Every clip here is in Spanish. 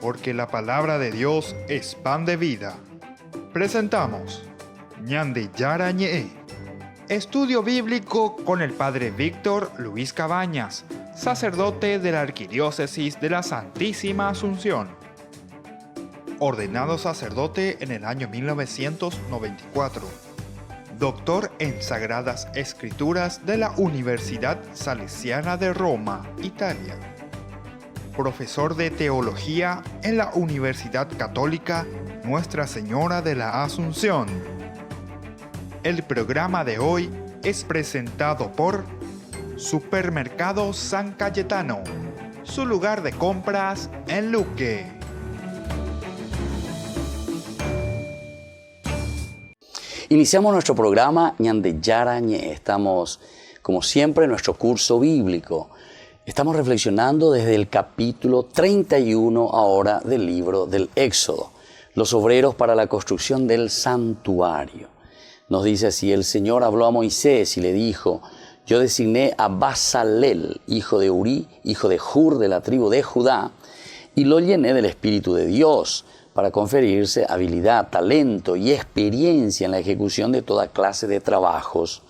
porque la palabra de Dios es pan de vida. Presentamos Ñande Yara Ñe, estudio bíblico con el Padre Víctor Luis Cabañas, sacerdote de la Arquidiócesis de la Santísima Asunción. Ordenado sacerdote en el año 1994. Doctor en Sagradas Escrituras de la Universidad Salesiana de Roma, Italia. Profesor de Teología en la Universidad Católica Nuestra Señora de la Asunción. El programa de hoy es presentado por Supermercado San Cayetano, su lugar de compras en Luque. Iniciamos nuestro programa Ñande Yara Ñe. Estamos, como siempre, en nuestro curso bíblico. Estamos reflexionando desde el capítulo 31 ahora del libro del Éxodo, los obreros para la construcción del santuario. Nos dice así: el Señor habló a Moisés y le dijo: yo designé a Basalel, hijo de Uri, hijo de Hur, de la tribu de Judá, y lo llené del Espíritu de Dios para conferirse habilidad, talento y experiencia en la ejecución de toda clase de trabajos,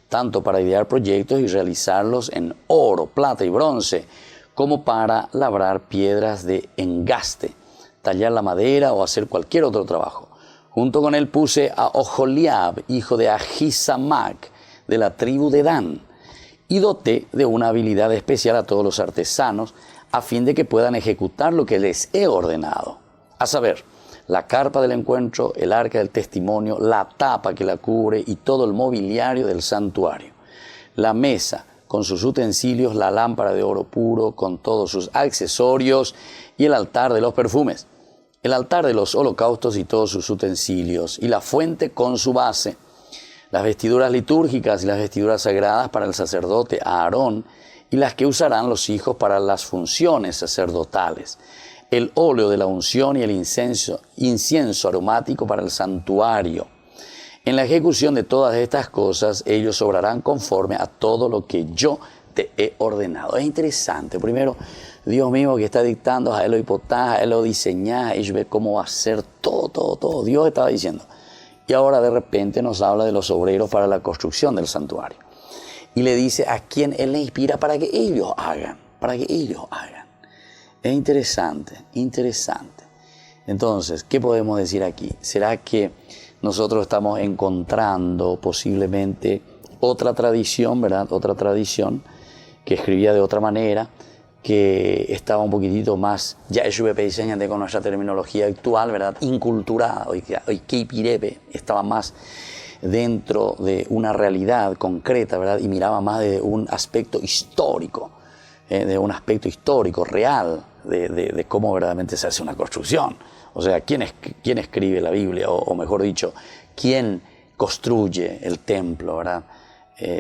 tanto para idear proyectos y realizarlos en oro, plata y bronce, como para labrar piedras de engaste, tallar la madera o hacer cualquier otro trabajo. Junto con él puse a Oholiab, hijo de Ahisamac, de la tribu de Dan, y doté de una habilidad especial a todos los artesanos, a fin de que puedan ejecutar lo que les he ordenado. A saber, la carpa del encuentro, el arca del testimonio, la tapa que la cubre y todo el mobiliario del santuario. La mesa con sus utensilios, la lámpara de oro puro con todos sus accesorios y el altar de los perfumes. El altar de los holocaustos y todos sus utensilios y la fuente con su base. Las vestiduras litúrgicas y las vestiduras sagradas para el sacerdote Aarón y las que usarán los hijos para las funciones sacerdotales. El óleo de la unción y el incienso aromático para el santuario. En la ejecución de todas estas cosas, ellos obrarán conforme a todo lo que yo te he ordenado. Es interesante. Primero, Dios mismo que está dictando, a él lo hipotás, a él lo diseñá, ellos ve cómo va a ser todo. Dios estaba diciendo. Y ahora de repente nos habla de los obreros para la construcción del santuario. Y le dice a quién él le inspira para que ellos hagan, Es interesante. Entonces, ¿qué podemos decir aquí? ¿Será que nosotros estamos encontrando posiblemente otra tradición, ¿verdad? Otra tradición que escribía de otra manera, que estaba un poquitito más, ya de con nuestra terminología actual, ¿verdad? Inculturada, hoy Keipirepe estaba más dentro de una realidad concreta, ¿verdad? Y miraba más de un aspecto histórico, real, de cómo verdaderamente se hace una construcción. O sea, ¿quién escribe la Biblia? O mejor dicho, ¿quién construye el templo, verdad?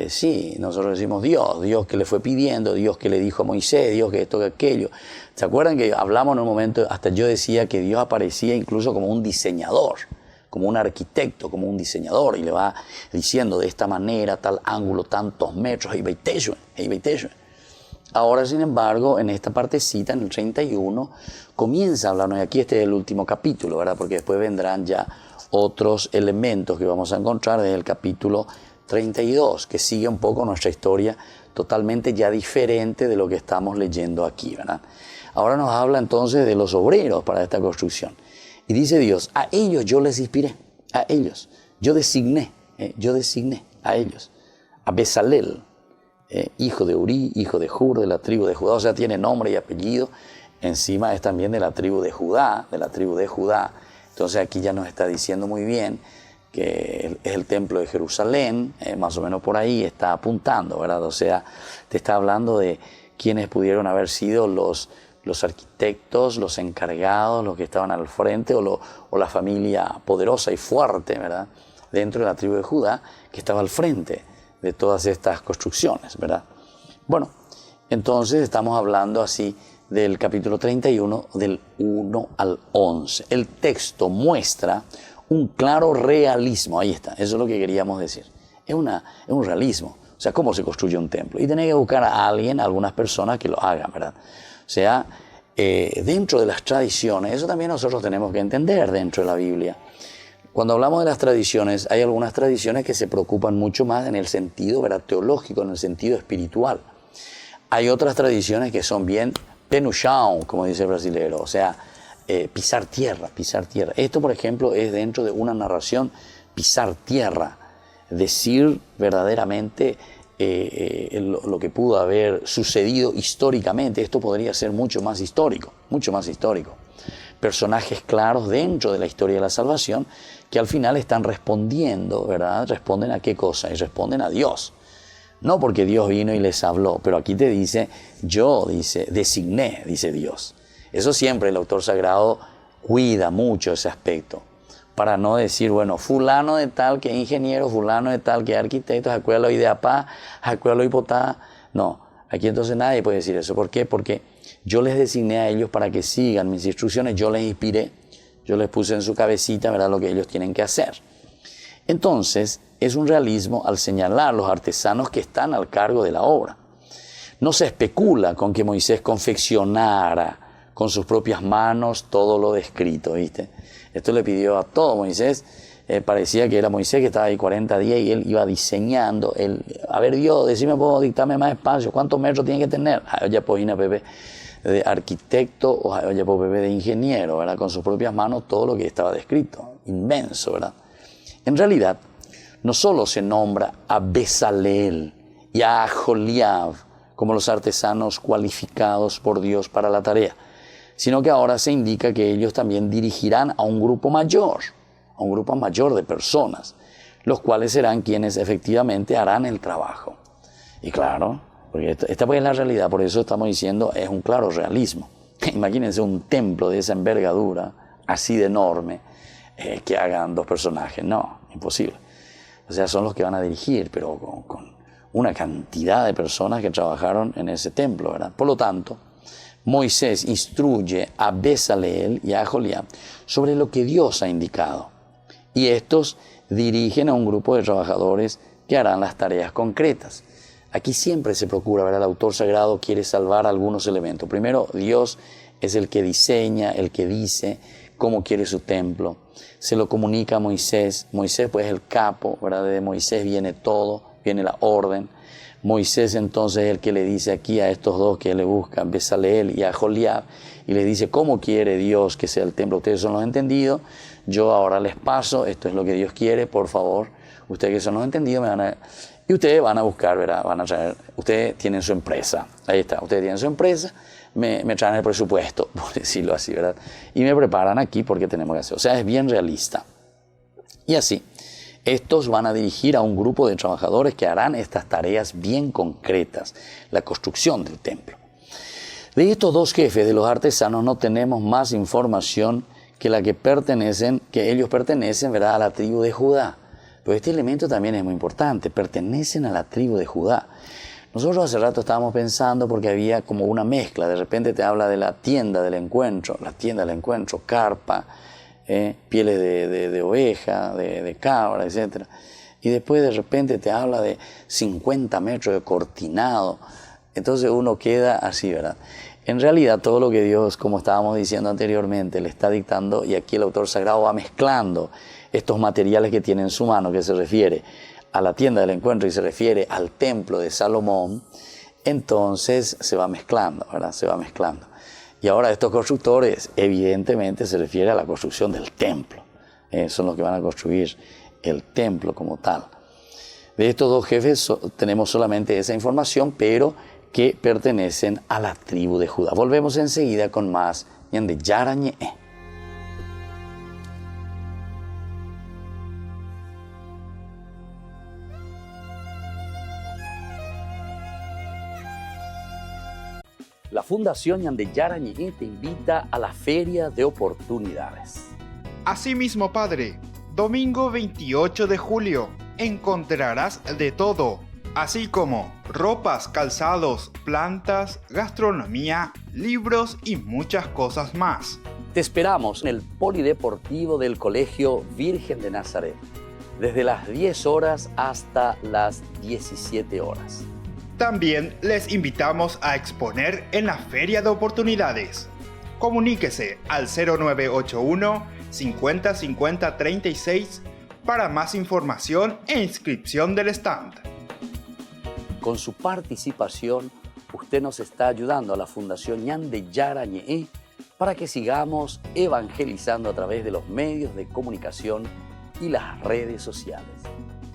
Sí, nosotros decimos Dios que le fue pidiendo, Dios que le dijo a Moisés, Dios que esto, que aquello. ¿Se acuerdan que hablamos en un momento, hasta yo decía que Dios aparecía incluso como un diseñador, como un arquitecto, como un diseñador, y le va diciendo de esta manera, tal ángulo, tantos metros, Ahora, sin embargo, en esta partecita, en el 31, comienza a hablarnos, y aquí este es el último capítulo, ¿verdad? Porque después vendrán ya otros elementos que vamos a encontrar desde el capítulo 32, que sigue un poco nuestra historia totalmente ya diferente de lo que estamos leyendo aquí, ¿verdad? Ahora nos habla entonces de los obreros para esta construcción. Y dice Dios: a ellos yo les inspiré, a ellos yo designé a ellos, a Besalel, hijo de Uri, hijo de Hur, de la tribu de Judá, o sea, tiene nombre y apellido, encima es también de la tribu de Judá, Entonces aquí ya nos está diciendo muy bien que es el templo de Jerusalén, más o menos por ahí está apuntando, ¿verdad? O sea, te está hablando de quienes pudieron haber sido los arquitectos, los encargados, los que estaban al frente, o la familia poderosa y fuerte, ¿verdad? Dentro de la tribu de Judá, que estaba al frente de todas estas construcciones, ¿verdad? Bueno, entonces estamos hablando así del capítulo 31, del 1 al 11. El texto muestra un claro realismo, ahí está, eso es lo que queríamos decir. Es un realismo, o sea, cómo se construye un templo. Y tenés que buscar a alguien, a algunas personas que lo hagan, ¿verdad? O sea, dentro de las tradiciones, eso también nosotros tenemos que entender dentro de la Biblia. Cuando hablamos de las tradiciones, hay algunas tradiciones que se preocupan mucho más en el sentido, ¿verdad?, teológico, en el sentido espiritual. Hay otras tradiciones que son bien pé no chão, como dice el brasilero, o sea, pisar tierra, pisar tierra. Esto, por ejemplo, es dentro de una narración, pisar tierra, decir verdaderamente lo que pudo haber sucedido históricamente. Esto podría ser mucho más histórico, mucho más histórico. Personajes claros dentro de la historia de la salvación que al final están respondiendo, ¿verdad? ¿Responden a qué cosa? Y responden a Dios. No porque Dios vino y les habló, pero aquí te dice, yo, dice, designé, dice Dios. Eso siempre el autor sagrado cuida mucho ese aspecto, para no decir, bueno, fulano de tal que es ingeniero, fulano de tal que es arquitecto, acuérdalo y de apá, acuérdalo y potá. No, aquí entonces nadie puede decir eso. ¿Por qué? Porque yo les designé a ellos para que sigan mis instrucciones, yo les inspiré, yo les puse en su cabecita, ¿verdad?, lo que ellos tienen que hacer. Entonces, es un realismo al señalar los artesanos que están al cargo de la obra. No se especula con que Moisés confeccionara con sus propias manos todo lo descrito, ¿viste? Esto le pidió a todo Moisés. Parecía que era Moisés que estaba ahí 40 días y él iba diseñando. A ver, Dios, decime, puedo dictarme más espacio, ¿cuántos metros tiene que tener? Ya pues, Pepe de arquitecto o ya pues, Pepe de ingeniero, ¿verdad? Con sus propias manos todo lo que estaba descrito. Inmenso, ¿verdad? En realidad, no solo se nombra a Bezaleel y a Aholiab como los artesanos cualificados por Dios para la tarea, sino que ahora se indica que ellos también dirigirán a un grupo mayor de personas, los cuales serán quienes efectivamente harán el trabajo. Y claro, porque esta pues es la realidad, por eso estamos diciendo, es un claro realismo. Imagínense un templo de esa envergadura, así de enorme, que hagan dos personajes. No, imposible. O sea, son los que van a dirigir, pero con una cantidad de personas que trabajaron en ese templo, ¿verdad? Por lo tanto, Moisés instruye a Bezaleel y a Aholiab sobre lo que Dios ha indicado. Y estos dirigen a un grupo de trabajadores que harán las tareas concretas. Aquí siempre se procura, ¿verdad? El autor sagrado quiere salvar algunos elementos. Primero, Dios es el que diseña, el que dice cómo quiere su templo. Se lo comunica a Moisés. Moisés pues es el capo, ¿verdad? De Moisés viene todo, viene la orden. Moisés entonces es el que le dice aquí a estos dos que le buscan, Bezaleel y a Aholiab, y les dice cómo quiere Dios que sea el templo. Ustedes son los entendidos, yo ahora les paso, esto es lo que Dios quiere, por favor, ustedes que son los entendidos y ustedes van a buscar, ¿verdad? Van a traer, ustedes tienen su empresa, ahí está, ustedes tienen su empresa, me traen el presupuesto, por decirlo así, ¿verdad? Y me preparan aquí porque tenemos que hacer, o sea, es bien realista. Y así, estos van a dirigir a un grupo de trabajadores que harán estas tareas bien concretas, la construcción del templo. De estos dos jefes de los artesanos no tenemos más información que la que ellos pertenecen, ¿verdad?, a la tribu de Judá. Pero este elemento también es muy importante, pertenecen a la tribu de Judá. Nosotros hace rato estábamos pensando porque había como una mezcla, de repente te habla de la tienda del encuentro, carpa, pieles de oveja, de cabra, etc. Y después de repente te habla de 50 metros de cortinado. Entonces uno queda así, ¿verdad? En realidad todo lo que Dios, como estábamos diciendo anteriormente, le está dictando, y aquí el autor sagrado va mezclando estos materiales que tiene en su mano, que se refiere a la tienda del encuentro y se refiere al templo de Salomón, entonces se va mezclando, ¿verdad? Se va mezclando. Y ahora estos constructores, evidentemente, se refiere a la construcción del templo. Son los que van a construir el templo como tal. De estos dos jefes tenemos solamente esa información, pero que pertenecen a la tribu de Judá. Volvemos enseguida con más ñande Yara Ñe. La Fundación Ñande Yara Ñe te invita a la Feria de Oportunidades. Asimismo, Padre, domingo 28 de julio, encontrarás de todo, así como ropas, calzados, plantas, gastronomía, libros y muchas cosas más. Te esperamos en el Polideportivo del Colegio Virgen de Nazaret, desde las 10 horas hasta las 17 horas. También les invitamos a exponer en la Feria de Oportunidades. Comuníquese al 0981 50 50 36 para más información e inscripción del stand. Con su participación, usted nos está ayudando a la Fundación Ñande Yarañe para que sigamos evangelizando a través de los medios de comunicación y las redes sociales.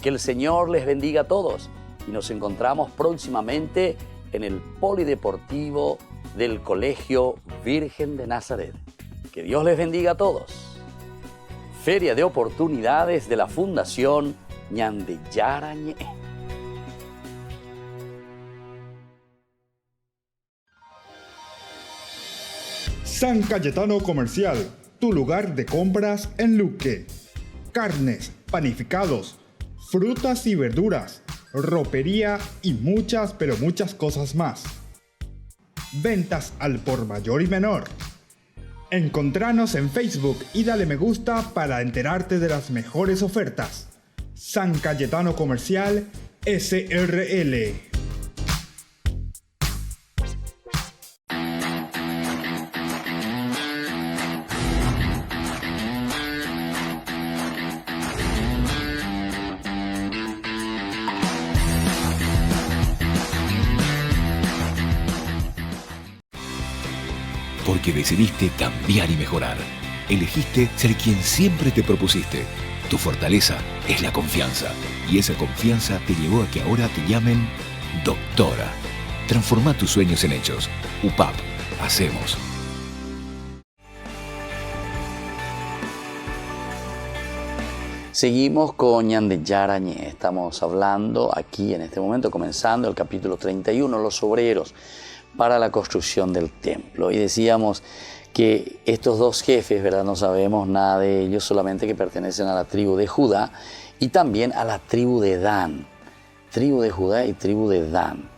Que el Señor les bendiga a todos y nos encontramos próximamente en el Polideportivo del Colegio Virgen de Nazaret. Que Dios les bendiga a todos. Feria de Oportunidades de la Fundación Ñande Yarañe. San Cayetano Comercial, tu lugar de compras en Luque. Carnes, panificados, frutas y verduras, ropería y muchas, pero muchas cosas más. Ventas al por mayor y menor. Encontranos en Facebook y dale me gusta para enterarte de las mejores ofertas. San Cayetano Comercial, SRL. Porque decidiste cambiar y mejorar. Elegiste ser quien siempre te propusiste. Tu fortaleza es la confianza. Y esa confianza te llevó a que ahora te llamen doctora. Transforma tus sueños en hechos. UPAP. Hacemos. Seguimos con Ñande Yarañe. Estamos hablando aquí en este momento, comenzando el capítulo 31, los obreros para la construcción del templo. Y decíamos que estos dos jefes, ¿verdad? No sabemos nada de ellos, solamente que pertenecen a la tribu de Judá y también a la tribu de Dan. Tribu de Judá y tribu de Dan.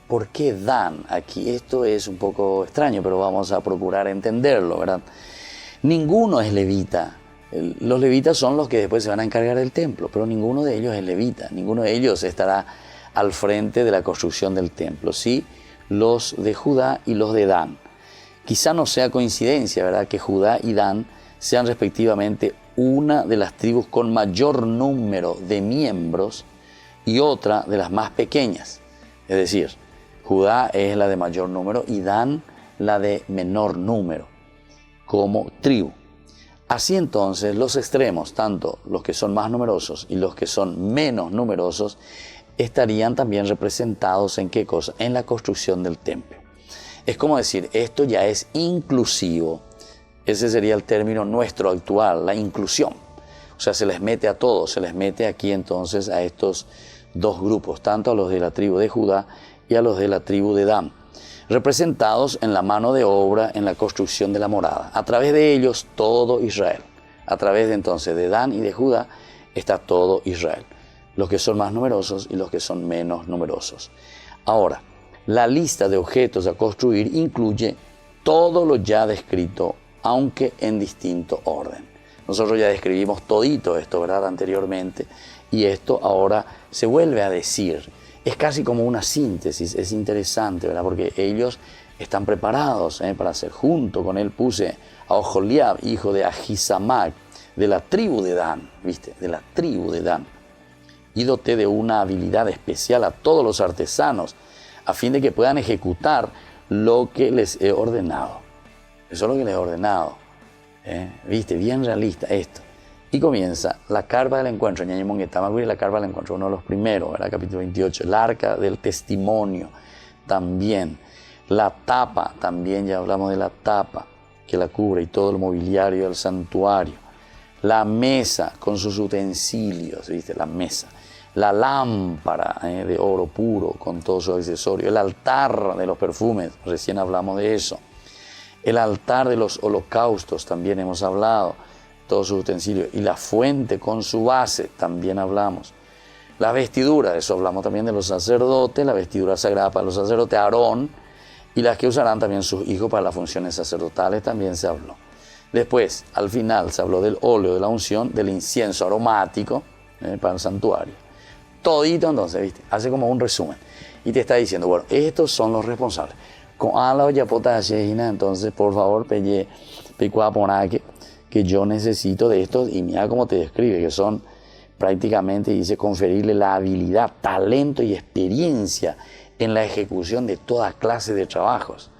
¿Por qué Dan aquí? Esto es un poco extraño, pero vamos a procurar entenderlo, ¿verdad? Ninguno es levita. Los levitas son los que después se van a encargar del templo, pero ninguno de ellos es levita. Ninguno de ellos estará al frente de la construcción del templo. Sí, los de Judá y los de Dan. Quizá no sea coincidencia, ¿verdad?, que Judá y Dan sean respectivamente una de las tribus con mayor número de miembros y otra de las más pequeñas. Es decir, Judá es la de mayor número y Dan la de menor número como tribu. Así entonces, los extremos, tanto los que son más numerosos y los que son menos numerosos, estarían también representados ¿en qué cosa? En la construcción del templo. Es como decir, esto ya es inclusivo. Ese sería el término nuestro actual, la inclusión. O sea, se les mete a todos, se les mete aquí entonces a estos dos grupos, tanto a los de la tribu de Judá y a los de la tribu de Dan, representados en la mano de obra en la construcción de la morada. A través de ellos, todo Israel. A través de entonces de Dan y de Judá está todo Israel. Los que son más numerosos y los que son menos numerosos. Ahora, la lista de objetos a construir incluye todo lo ya descrito, aunque en distinto orden. Nosotros ya describimos todito esto, ¿verdad?, anteriormente, y esto ahora se vuelve a decir. Es casi como una síntesis, es interesante, ¿verdad?, porque ellos están preparados para hacer. Junto con él puse a Oholiab, hijo de Ahisamac, de la tribu de Dan, ¿viste?, de la tribu de Dan. Y doté de una habilidad especial a todos los artesanos, a fin de que puedan ejecutar lo que les he ordenado. Eso es lo que les he ordenado. ¿Viste? Bien realista esto. Y comienza la carpa del encuentro. La carpa del encuentro, uno de los primeros, ¿verdad? Capítulo 28. El arca del testimonio también. La tapa, también ya hablamos de la tapa que la cubre y todo el mobiliario del santuario. La mesa con sus utensilios, ¿viste? La mesa. La lámpara de oro puro con todos sus accesorios, el altar de los perfumes, recién hablamos de eso, el altar de los holocaustos, también hemos hablado, todos sus utensilios, y la fuente con su base, también hablamos. La vestidura, de eso hablamos también de los sacerdotes, la vestidura sagrada para los sacerdotes, Aarón, y las que usarán también sus hijos para las funciones sacerdotales, también se habló. Después, al final, se habló del óleo de la unción, del incienso aromático para el santuario. Todito entonces, ¿viste? Hace como un resumen y te está diciendo, bueno, estos son los responsables. con ala ya potashina, entonces por favor, pelle, que yo necesito de estos, y mira cómo te describe, que son prácticamente, dice, conferirle la habilidad, talento y experiencia en la ejecución de toda clase de trabajos.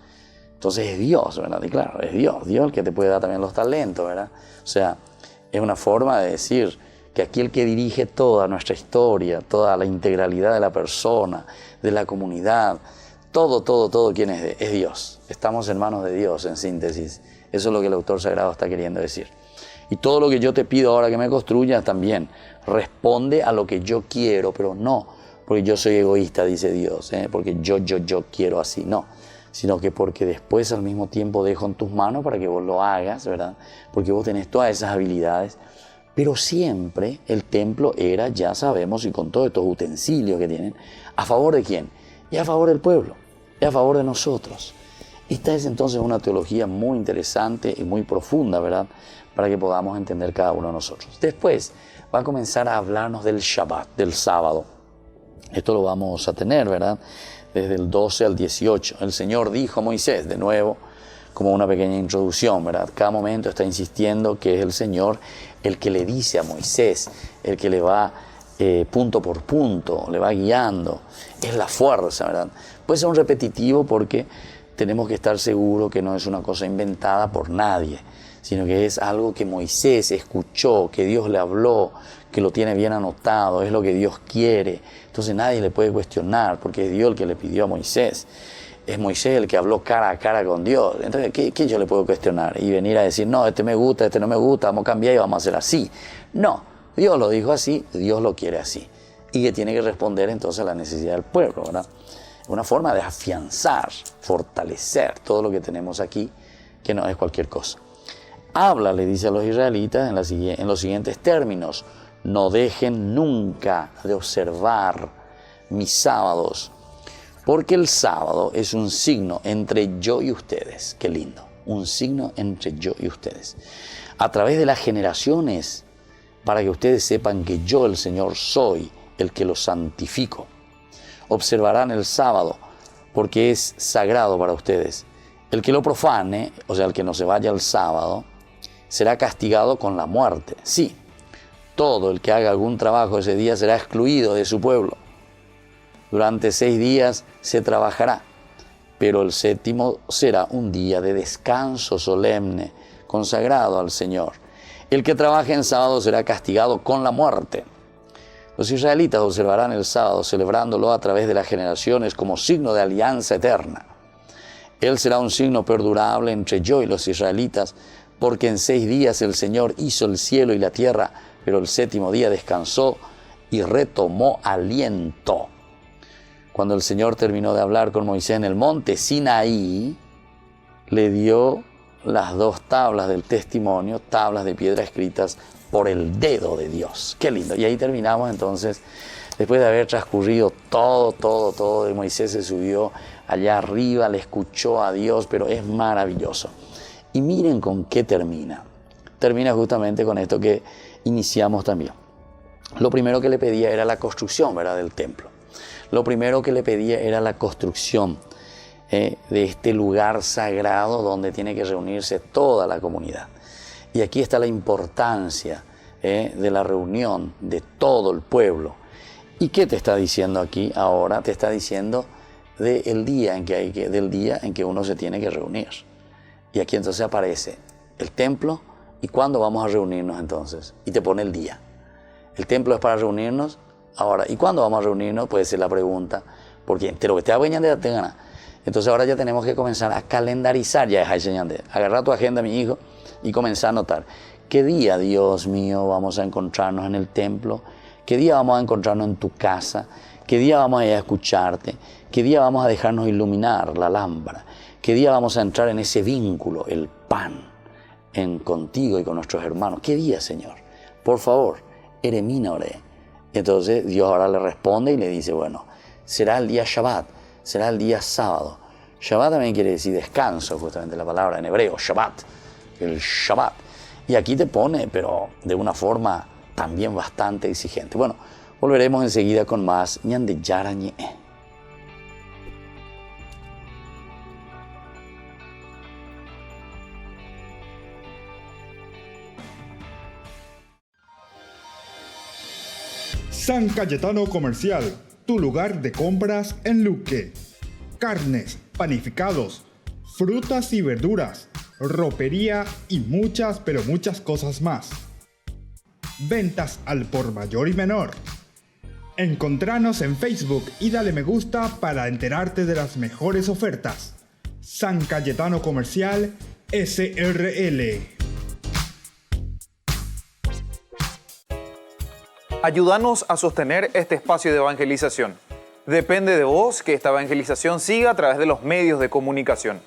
Entonces es Dios, ¿verdad? Y claro, es Dios el que te puede dar también los talentos, ¿verdad? O sea, es una forma de decir que aquí el que dirige toda nuestra historia, toda la integralidad de la persona, de la comunidad, todo, ¿quién es? Es Dios. Estamos en manos de Dios, en síntesis. Eso es lo que el autor sagrado está queriendo decir. Y todo lo que yo te pido ahora que me construyas también responde a lo que yo quiero, pero no porque yo soy egoísta, dice Dios, porque yo quiero así, no, sino que porque después al mismo tiempo dejo en tus manos para que vos lo hagas, ¿verdad? Porque vos tenés todas esas habilidades, pero siempre el templo era, ya sabemos, y con todos estos utensilios que tienen, ¿a favor de quién? Y a favor del pueblo, y a favor de nosotros. Esta es entonces una teología muy interesante y muy profunda, ¿verdad? Para que podamos entender cada uno de nosotros. Después va a comenzar a hablarnos del Shabbat, del sábado. Esto lo vamos a tener, ¿verdad? Desde el 12 al 18. El Señor dijo a Moisés, de nuevo, como una pequeña introducción, ¿verdad? Cada momento está insistiendo que es el Señor el que le dice a Moisés, el que le va punto por punto, le va guiando. Es la fuerza, ¿verdad? Puede ser un repetitivo porque tenemos que estar seguros que no es una cosa inventada por nadie, sino que es algo que Moisés escuchó, que Dios le habló, que lo tiene bien anotado, es lo que Dios quiere. Entonces nadie le puede cuestionar, porque es Dios el que le pidió a Moisés. Es Moisés el que habló cara a cara con Dios. Entonces, ¿qué yo le puedo cuestionar? Y venir a decir, no, este me gusta, este no me gusta, vamos a cambiar y vamos a hacer así. No, Dios lo dijo así, Dios lo quiere así. Y que tiene que responder entonces a la necesidad del pueblo, ¿verdad? Una forma de afianzar, fortalecer todo lo que tenemos aquí, que no es cualquier cosa. Habla, le dice a los israelitas en los siguientes términos: no dejen nunca de observar mis sábados, porque el sábado es un signo entre yo y ustedes. Qué lindo, un signo entre yo y ustedes. A través de las generaciones, para que ustedes sepan que yo, el Señor, soy el que los santifico. Observarán el sábado, porque es sagrado para ustedes. El que lo profane, o sea, el que no se vaya al sábado, será castigado con la muerte. Sí, todo el que haga algún trabajo ese día será excluido de su pueblo. Durante 6 días se trabajará, pero el 7º será un día de descanso solemne, consagrado al Señor. El que trabaje en sábado será castigado con la muerte. Los israelitas observarán el sábado, celebrándolo a través de las generaciones como signo de alianza eterna. Él será un signo perdurable entre yo y los israelitas, porque en 6 días el Señor hizo el cielo y la tierra, pero el 7º día descansó y retomó aliento. Cuando el Señor terminó de hablar con Moisés en el monte Sinaí, le dio las 2 tablas del testimonio, tablas de piedra escritas por el dedo de Dios. Qué lindo. Y ahí terminamos entonces, después de haber transcurrido todo, Moisés se subió allá arriba, le escuchó a Dios, pero es maravilloso. Y miren con qué termina. Termina justamente con esto que iniciamos también. Lo primero que le pedía era la construcción, ¿verdad?, del templo. Lo primero que le pedía era la construcción de este lugar sagrado donde tiene que reunirse toda la comunidad. Y aquí está la importancia de la reunión de todo el pueblo. ¿Y qué te está diciendo aquí ahora? Te está diciendo del día en que uno se tiene que reunir. Y aquí entonces aparece el templo y cuándo vamos a reunirnos entonces. Y te pone el día. El templo es para reunirnos ahora. ¿Y cuándo vamos a reunirnos? Puede ser la pregunta. Porque te lo que te hago ya te gana. Entonces ahora ya tenemos que comenzar a calendarizar. Ya es agarrar tu agenda, mi hijo, y comenzar a anotar. ¿Qué día, Dios mío, vamos a encontrarnos en el templo? ¿Qué día vamos a encontrarnos en tu casa? ¿Qué día vamos a ir a escucharte? ¿Qué día vamos a dejarnos iluminar la lámpara? ¿Qué día vamos a entrar en ese vínculo, el pan, contigo y con nuestros hermanos? ¿Qué día, Señor? Por favor, eremina oré. Entonces Dios ahora le responde y le dice, bueno, será el día Shabbat, será el día sábado. Shabbat también quiere decir descanso, justamente la palabra en hebreo, Shabbat, el Shabbat. Y aquí te pone, pero de una forma también bastante exigente. Bueno, volveremos enseguida con más ñande yara ñe. San Cayetano Comercial, tu lugar de compras en Luque. Carnes, panificados, frutas y verduras, ropería y muchas, pero muchas cosas más. Ventas al por mayor y menor. Encontranos en Facebook y dale me gusta para enterarte de las mejores ofertas. San Cayetano Comercial SRL. Ayúdanos a sostener este espacio de evangelización. Depende de vos que esta evangelización siga a través de los medios de comunicación.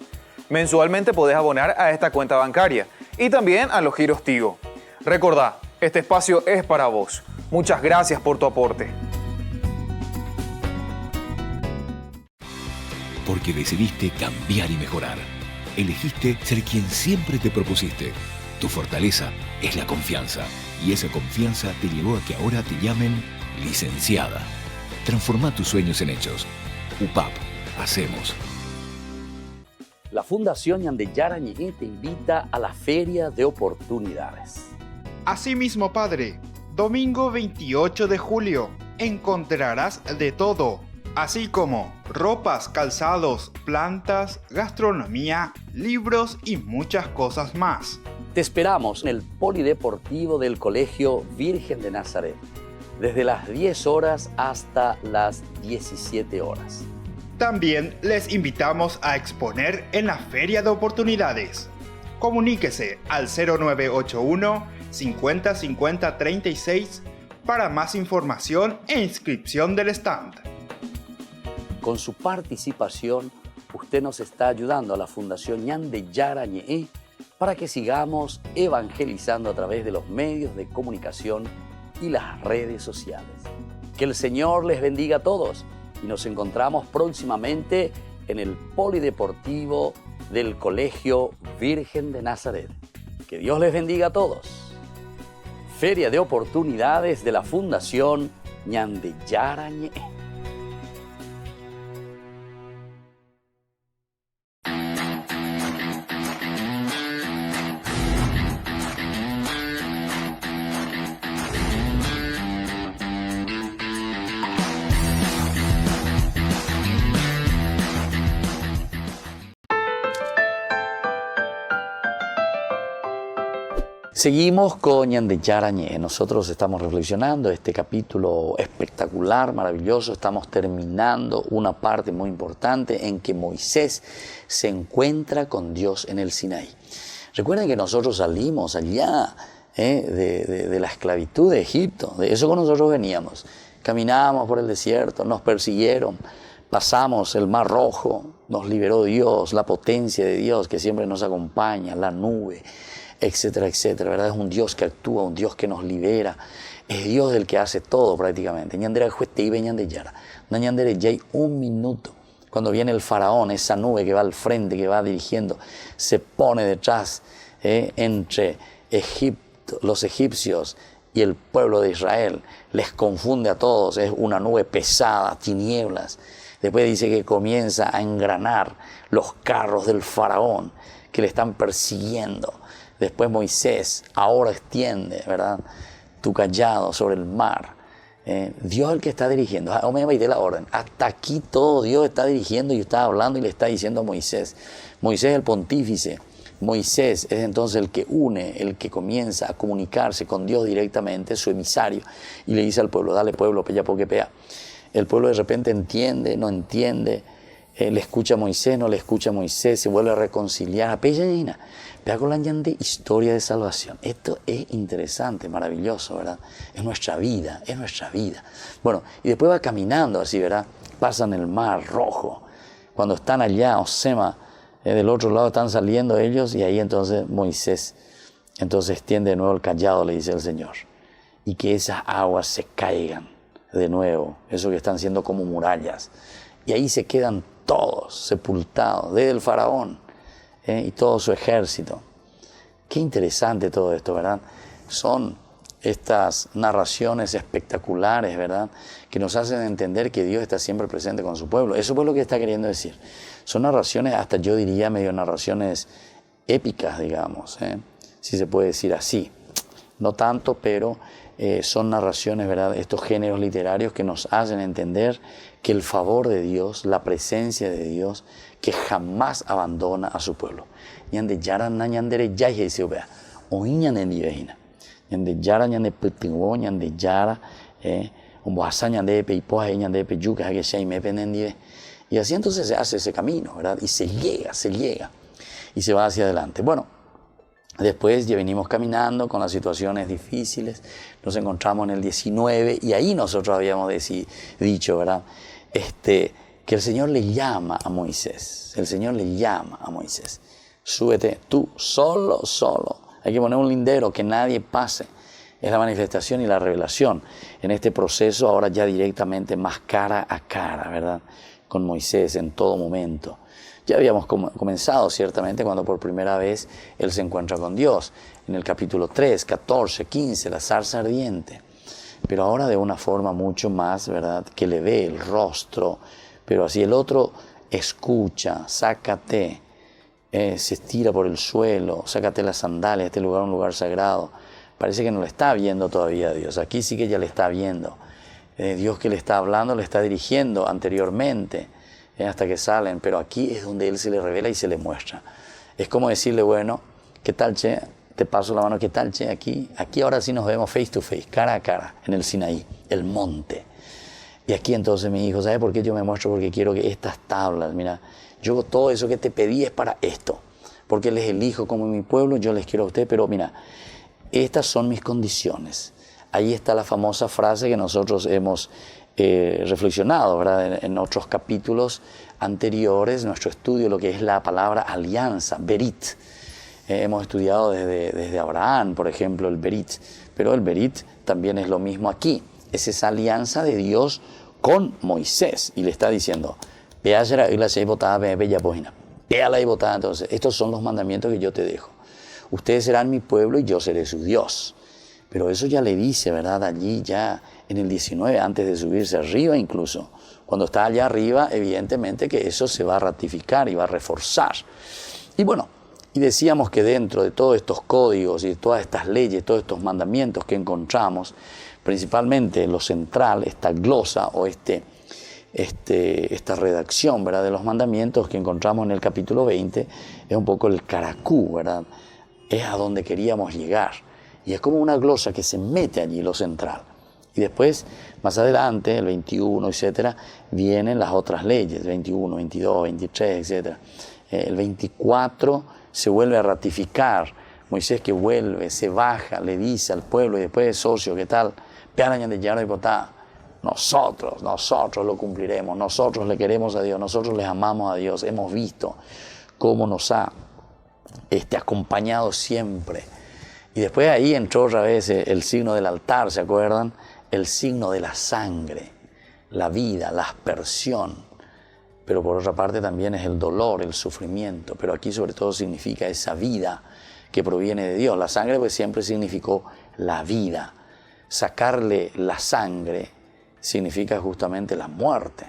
Mensualmente podés abonar a esta cuenta bancaria y también a los giros Tigo. Recordá, este espacio es para vos. Muchas gracias por tu aporte. Porque decidiste cambiar y mejorar. Elegiste ser quien siempre te propusiste. Tu fortaleza es la confianza. Y esa confianza te llevó a que ahora te llamen licenciada. Transforma tus sueños en hechos. UPAP. Hacemos. La Fundación Ñandeyara Ñe'e te invita a la Feria de Oportunidades. Asimismo, Padre, domingo 28 de julio encontrarás de todo, así como ropas, calzados, plantas, gastronomía, libros y muchas cosas más. Te esperamos en el Polideportivo del Colegio Virgen de Nazaret, desde las 10 horas hasta las 17 horas. También les invitamos a exponer en la Feria de Oportunidades. Comuníquese al 0981 50 50 36 para más información e inscripción del stand. Con su participación, usted nos está ayudando a la Fundación Ñandeyara Ñe'e para que sigamos evangelizando a través de los medios de comunicación y las redes sociales. Que el Señor les bendiga a todos y nos encontramos próximamente en el Polideportivo del Colegio Virgen de Nazaret. Que Dios les bendiga a todos. Feria de Oportunidades de la Fundación Ñandeyara Ñe'e. Seguimos con Ñandeyara Ñe'e. Nosotros estamos reflexionando este capítulo espectacular, maravilloso. Estamos terminando una parte muy importante en que Moisés se encuentra con Dios en el Sinaí. Recuerden que nosotros salimos allá de la esclavitud de Egipto. De eso con nosotros veníamos. Caminamos por el desierto, nos persiguieron, pasamos el Mar Rojo, nos liberó Dios, la potencia de Dios que siempre nos acompaña, la nube, etcétera, etcétera, ¿verdad? Es un Dios que actúa, un Dios que nos libera, es Dios el que hace todo prácticamente. Ñandera jueste y Ñandeyara, no Ñandere ya un minuto. Cuando viene el faraón, esa nube que va al frente, que va dirigiendo, se pone detrás entre Egipto, los egipcios y el pueblo de Israel, les confunde a todos, es una nube pesada, tinieblas. Después dice que comienza a engranar los carros del faraón que le están persiguiendo. Después Moisés, ahora extiende, ¿verdad?, tu cayado sobre el mar. Dios es el que está dirigiendo. La orden. Hasta aquí todo Dios está dirigiendo y está hablando y le está diciendo a Moisés. Moisés es el pontífice. Moisés es entonces el que une, el que comienza a comunicarse con Dios directamente, su emisario, y le dice al pueblo, dale pueblo, peya porque pea. El pueblo de repente entiende, no entiende, le escucha a Moisés, no le escucha a Moisés, se vuelve a reconciliar. Vea con la llante historia de salvación. Esto es interesante, maravilloso, ¿verdad? Es nuestra vida, es nuestra vida. Bueno, y después va caminando así, ¿verdad? Pasan el Mar Rojo. Cuando están allá, Osema, del otro lado están saliendo ellos y ahí entonces Moisés, entonces extiende de nuevo el cayado, le dice el Señor. Y que esas aguas se caigan de nuevo, eso que están siendo como murallas. Y ahí se quedan todos sepultados, desde el faraón y todo su ejército. Qué interesante todo esto, ¿verdad? Son estas narraciones espectaculares, ¿verdad?, que nos hacen entender que Dios está siempre presente con su pueblo. Eso es lo que está queriendo decir. Son narraciones, hasta yo diría medio narraciones épicas, digamos, si se puede decir así. No tanto, pero son narraciones, ¿verdad? Estos géneros literarios que nos hacen entender que el favor de Dios, la presencia de Dios, que jamás abandona a su pueblo. Ñande yara na ñandere yaje dice obea. Oiñan en divina. Ñande yara ñande putingo ñande yara como asa ñande peipoa ñande peyuca que se me penendive. Y así entonces se hace ese camino, ¿verdad? Y se llega y se va hacia adelante. Bueno, después ya venimos caminando con las situaciones difíciles, nos encontramos en el 19 y ahí nosotros habíamos dicho, ¿verdad? Que el Señor le llama a Moisés, súbete tú solo, hay que poner un lindero, que nadie pase. Es la manifestación y la revelación en este proceso ahora ya directamente más cara a cara, ¿verdad? Con Moisés en todo momento. Ya habíamos comenzado ciertamente cuando por primera vez él se encuentra con Dios, en el capítulo 3, 14, 15, la zarza ardiente. Pero ahora de una forma mucho más, ¿verdad? Que le ve el rostro, pero así el otro escucha, sácate, se estira por el suelo, sácate las sandalias, este lugar es un lugar sagrado. Parece que no le está viendo todavía a Dios, aquí sí que ya le está viendo. Dios que le está hablando, le está dirigiendo anteriormente, hasta que salen, pero aquí es donde Él se le revela y se le muestra. Es como decirle, bueno, ¿qué tal, che? Te paso la mano, ¿qué tal, che? Aquí ahora sí nos vemos face to face, cara a cara, en el Sinaí, el monte. Y aquí entonces mi hijo, ¿sabe por qué yo me muestro? Porque quiero que estas tablas, mira, yo todo eso que te pedí es para esto, porque les elijo como mi pueblo, yo les quiero a usted, pero mira, estas son mis condiciones. Ahí está la famosa frase que nosotros hemos reflexionado, ¿verdad? En otros capítulos anteriores, nuestro estudio, lo que es la palabra alianza, berit. Hemos estudiado desde Abraham, por ejemplo, el berit, pero el berit también es lo mismo aquí. Es esa alianza de Dios con Moisés y le está diciendo, entonces, estos son los mandamientos que yo te dejo. Ustedes serán mi pueblo y yo seré su Dios. Pero eso ya le dice, ¿verdad? Allí ya en el 19, antes de subirse arriba incluso. Cuando está allá arriba, evidentemente que eso se va a ratificar y va a reforzar. Y bueno, y decíamos que dentro de todos estos códigos y de todas estas leyes, todos estos mandamientos que encontramos, principalmente lo central, esta glosa o esta redacción, ¿verdad? De los mandamientos que encontramos en el capítulo 20, es un poco el caracú, ¿verdad? Es a donde queríamos llegar. Y es como una glosa que se mete allí, lo central. Y después, más adelante, el 21, etcétera, vienen las otras leyes, 21, 22, 23, etcétera. El 24 se vuelve a ratificar. Moisés que vuelve, se baja, le dice al pueblo y después, socio, ¿qué tal? Nosotros lo cumpliremos, nosotros le queremos a Dios, nosotros les amamos a Dios, hemos visto cómo nos ha acompañado siempre. Y después ahí entró otra vez el signo del altar, ¿se acuerdan? El signo de la sangre, la vida, la aspersión. Pero por otra parte también es el dolor, el sufrimiento. Pero aquí sobre todo significa esa vida que proviene de Dios. La sangre pues siempre significó la vida. Sacarle la sangre significa justamente la muerte.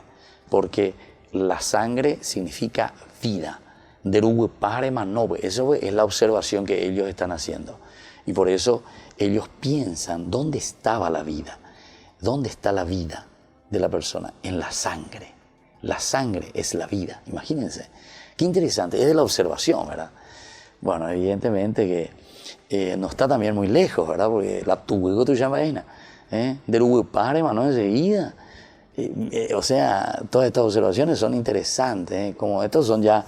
Porque la sangre significa vida. Eso es la observación que ellos están haciendo. Y por eso ellos piensan, ¿dónde estaba la vida? ¿Dónde está la vida de la persona? En la sangre. La sangre es la vida, imagínense. Qué interesante, es de la observación, ¿verdad? Bueno, evidentemente que no está también muy lejos, ¿verdad? Porque la tuvo tu llamaina, del Uguipare, mano, enseguida. O sea, todas estas observaciones son interesantes, como estos son ya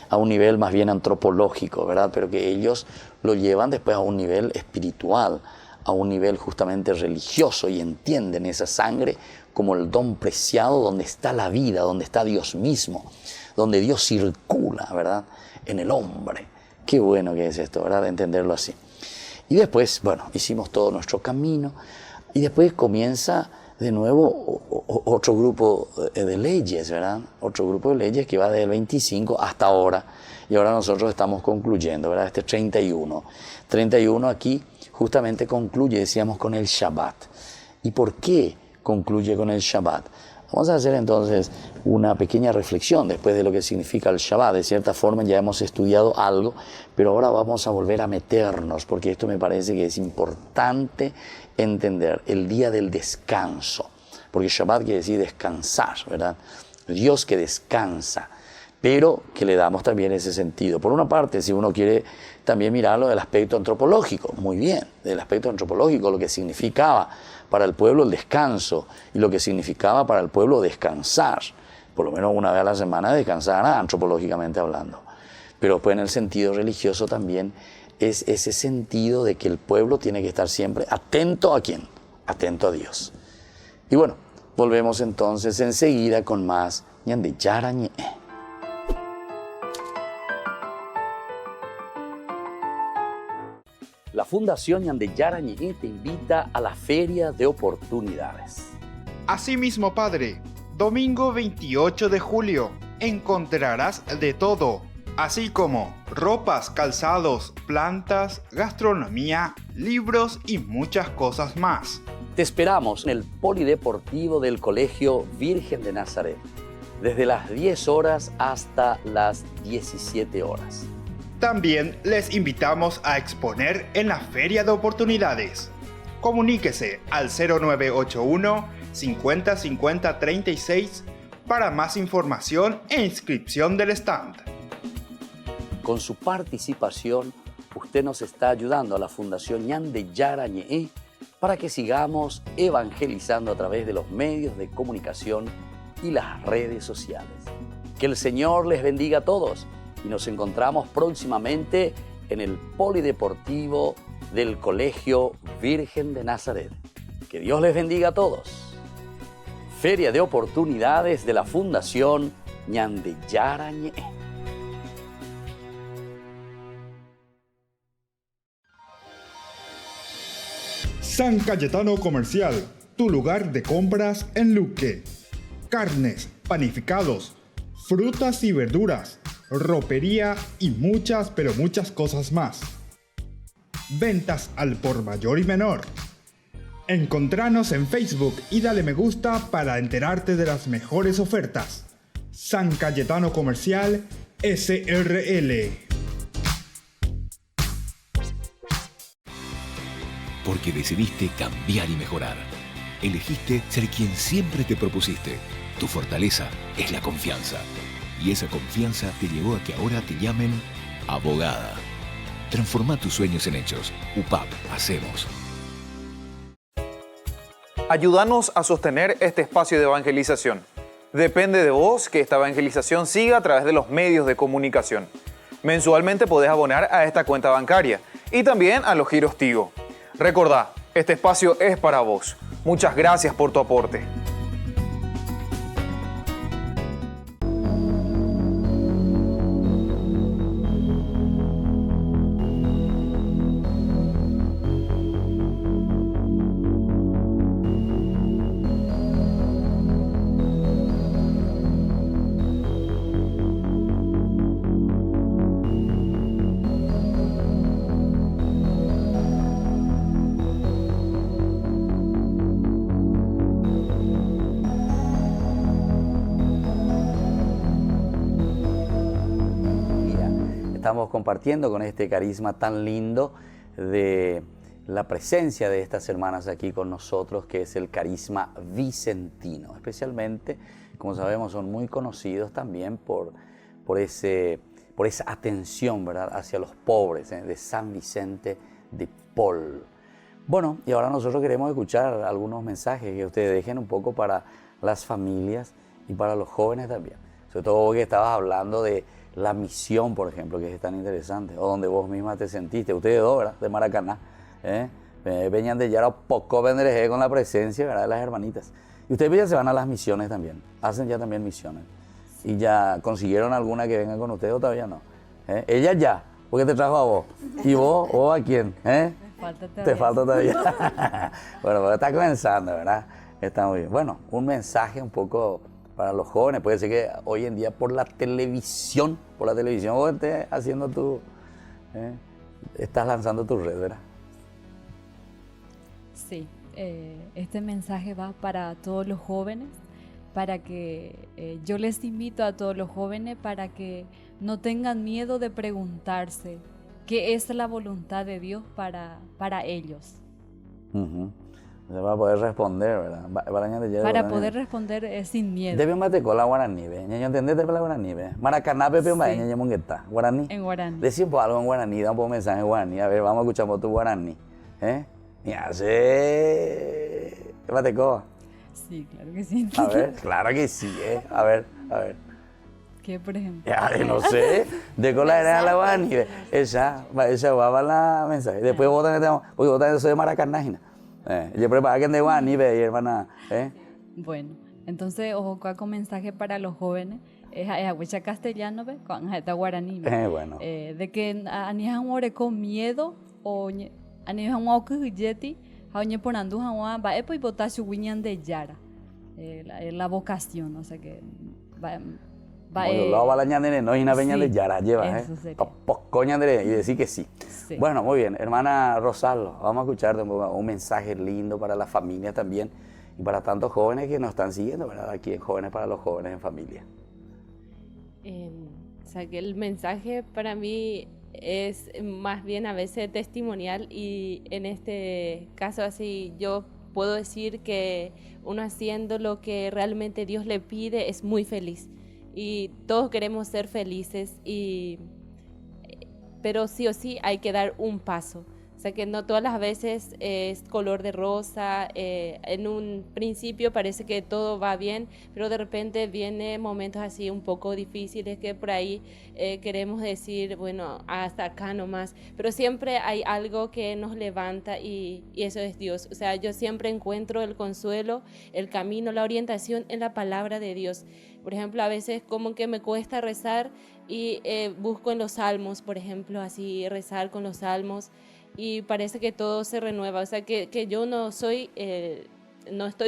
a un nivel más bien antropológico, ¿verdad? Pero que ellos lo llevan después a un nivel espiritual, a un nivel justamente religioso y entienden esa sangre como el don preciado donde está la vida, donde está Dios mismo, donde Dios circula, ¿verdad? En el hombre. Qué bueno que es esto, ¿verdad? Entenderlo así. Y después, bueno, hicimos todo nuestro camino y después comienza de nuevo otro grupo de leyes, ¿verdad? Otro grupo de leyes que va desde el 25 hasta ahora. Y ahora nosotros estamos concluyendo, ¿verdad? 31. 31 aquí justamente concluye, decíamos, con el Shabbat. ¿Y por qué concluye con el Shabbat? Vamos a hacer entonces una pequeña reflexión después de lo que significa el Shabbat. De cierta forma ya hemos estudiado algo, pero ahora vamos a volver a meternos, porque esto me parece que es importante entender el día del descanso. Porque Shabbat quiere decir descansar, ¿verdad? Dios que descansa, pero que le damos también ese sentido. Por una parte, si uno quiere también mirarlo del aspecto antropológico, muy bien, del aspecto antropológico, lo que significaba para el pueblo el descanso y lo que significaba para el pueblo descansar. Por lo menos una vez a la semana descansará, antropológicamente hablando. Pero pues en el sentido religioso también es ese sentido de que el pueblo tiene que estar siempre atento ¿a quién? Atento a Dios. Y bueno, volvemos entonces enseguida con más ñande yarañe. La Fundación Ñande Yarañe te invita a la Feria de Oportunidades. Asimismo, Padre, domingo 28 de julio encontrarás de todo, así como ropas, calzados, plantas, gastronomía, libros y muchas cosas más. Te esperamos en el Polideportivo del Colegio Virgen de Nazaret, desde las 10 horas hasta las 17 horas. También les invitamos a exponer en la Feria de Oportunidades. Comuníquese al 0981 50 50 36 para más información e inscripción del stand. Con su participación, usted nos está ayudando a la Fundación Ñande Yarañe para que sigamos evangelizando a través de los medios de comunicación y las redes sociales. Que el Señor les bendiga a todos y nos encontramos próximamente en el Polideportivo del Colegio Virgen de Nazaret. Que Dios les bendiga a todos. Feria de Oportunidades de la Fundación Ñande Yarañe. San Cayetano Comercial, tu lugar de compras en Luque. Carnes, panificados, frutas y verduras, ropería y muchas, pero muchas cosas más. Ventas al por mayor y menor. Encontranos en Facebook y dale me gusta para enterarte de las mejores ofertas. San Cayetano Comercial SRL. Porque decidiste cambiar y mejorar. Elegiste ser quien siempre te propusiste. Tu fortaleza es la confianza. Y esa confianza te llevó a que ahora te llamen abogada. Transforma tus sueños en hechos. UPAP, hacemos. Ayúdanos a sostener este espacio de evangelización. Depende de vos que esta evangelización siga a través de los medios de comunicación. Mensualmente podés abonar a esta cuenta bancaria y también a los giros Tigo. Recordá, este espacio es para vos. Muchas gracias por tu aporte. Estamos compartiendo con este carisma tan lindo de la presencia de estas hermanas aquí con nosotros, que es el carisma vicentino. Especialmente, como sabemos, son muy conocidos también por esa atención, ¿verdad?, hacia los pobres, de San Vicente de Paul. Bueno, y ahora nosotros queremos escuchar algunos mensajes que ustedes dejen un poco para las familias y para los jóvenes también. Sobre todo hoy que estabas hablando de la misión, por ejemplo, que es tan interesante, o donde vos misma te sentiste, ustedes dos, ¿verdad?, de Maracaná, venían de Yara, poco vendré con la presencia, ¿verdad?, de las hermanitas. Y ustedes ya se van a las misiones también, hacen ya también misiones. ¿Y ya consiguieron alguna que venga con ustedes o todavía no? Ella ya, porque te trajo a vos. ¿Y vos a quién? Te falta todavía. Bueno, pero está comenzando, ¿verdad? Está muy bien. Bueno, un mensaje un poco para los jóvenes. Puede ser que hoy en día por la televisión vos estés haciendo estás lanzando tu red, ¿verdad? Sí, este mensaje va para todos los jóvenes para que yo les invito a todos los jóvenes para que no tengan miedo de preguntarse qué es la voluntad de Dios para ellos. Se va a poder responder, ¿verdad? Para poder responder sin miedo. Debe mateco la guaraní, ¿ve? ¿Ya entendés la guaraní, ve? Maracaná, pepe, ma, ña mongueta. Guaraní. En guaraní. Decimos algo en guaraní, da un poco mensaje en guaraní. A ver, vamos a escuchar tu guaraní. Y hace... ¿Qué mateco? Sí, claro que sí. A ver, claro que sí, A ver. ¿Qué, por ejemplo? Ya, no sé. De cola era la guaraní, ve. Esa va a la mensaje. Después votan, porque votan eso de Maracaná. Yo preparo que de guaraní, ve, hermana. Bueno, entonces, ojo, con mensaje para los jóvenes. Es a castellano, ve, con esta guaraní. Bueno. De que anijan con miedo o anijan o kujeti, haoñe por andu hawa va epo y botasu wiñan de yara. La vocación, o sea que va Bueno, lo va a la ñandere, no hay una peña de yara, lleva, eso sería. Coñandere, y decir que sí. Sí. Bueno, muy bien, hermana Rosaldo, vamos a escucharte un mensaje lindo para la familia también y para tantos jóvenes que nos están siguiendo, ¿verdad? Aquí en Jóvenes para los Jóvenes en Familia. O sea, que el mensaje para mí es más bien a veces testimonial, y en este caso así yo puedo decir que uno haciendo lo que realmente Dios le pide es muy feliz, y todos queremos ser felices, pero sí o sí hay que dar un paso. O sea, que no todas las veces es color de rosa. En un principio parece que todo va bien, pero de repente vienen momentos así un poco difíciles que por ahí queremos decir, bueno, hasta acá nomás. Pero siempre hay algo que nos levanta, y eso es Dios. O sea, yo siempre encuentro el consuelo, el camino, la orientación en la palabra de Dios. Por ejemplo, a veces como que me cuesta rezar y busco en los salmos, por ejemplo, así rezar con los salmos, y parece que todo se renueva. O sea, que yo no estoy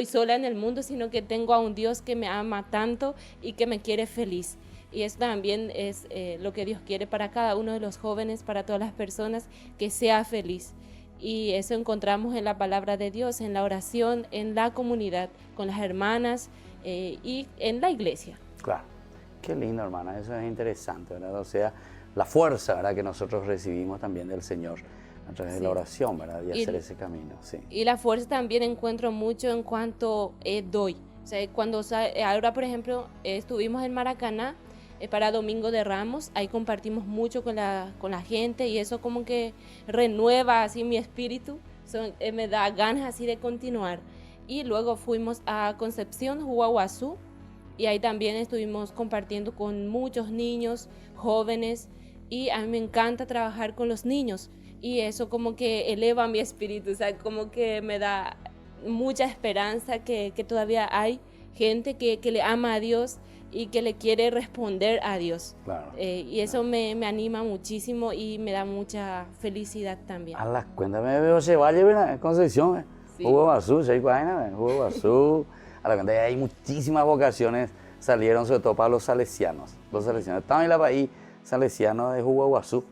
sola en el mundo, sino que tengo a un Dios que me ama tanto y que me quiere feliz. Y eso también es lo que Dios quiere para cada uno de los jóvenes, para todas las personas, que sea feliz. Y eso encontramos en la palabra de Dios, en la oración, en la comunidad, con las hermanas y en la iglesia. Claro, qué lindo, hermana, eso es interesante, ¿verdad? O sea, la fuerza, ¿verdad?, que nosotros recibimos también del Señor a través de la oración, ¿verdad? Y hacer ese camino, sí. Y la fuerza también encuentro mucho en cuanto doy. O sea, ahora, por ejemplo, estuvimos en Maracaná para Domingo de Ramos, ahí compartimos mucho con la gente, y eso como que renueva así mi espíritu, me da ganas así de continuar. Y luego fuimos a Concepción, Huaguazú, y ahí también estuvimos compartiendo con muchos niños, jóvenes, y a mí me encanta trabajar con los niños. Y eso como que eleva mi espíritu, o sea, como que me da mucha esperanza que todavía hay gente que le ama a Dios y que le quiere responder a Dios. Claro, y eso me anima muchísimo y me da mucha felicidad también. A las cuentas me veo se vaya, ¿verdad? Concepción, Sí. Huaguazú, Huaguazú. A la cuenta hay muchísimas vocaciones, salieron sobre todo para los salesianos. Los salesianos estaban en la país salesiano de Huaguazú.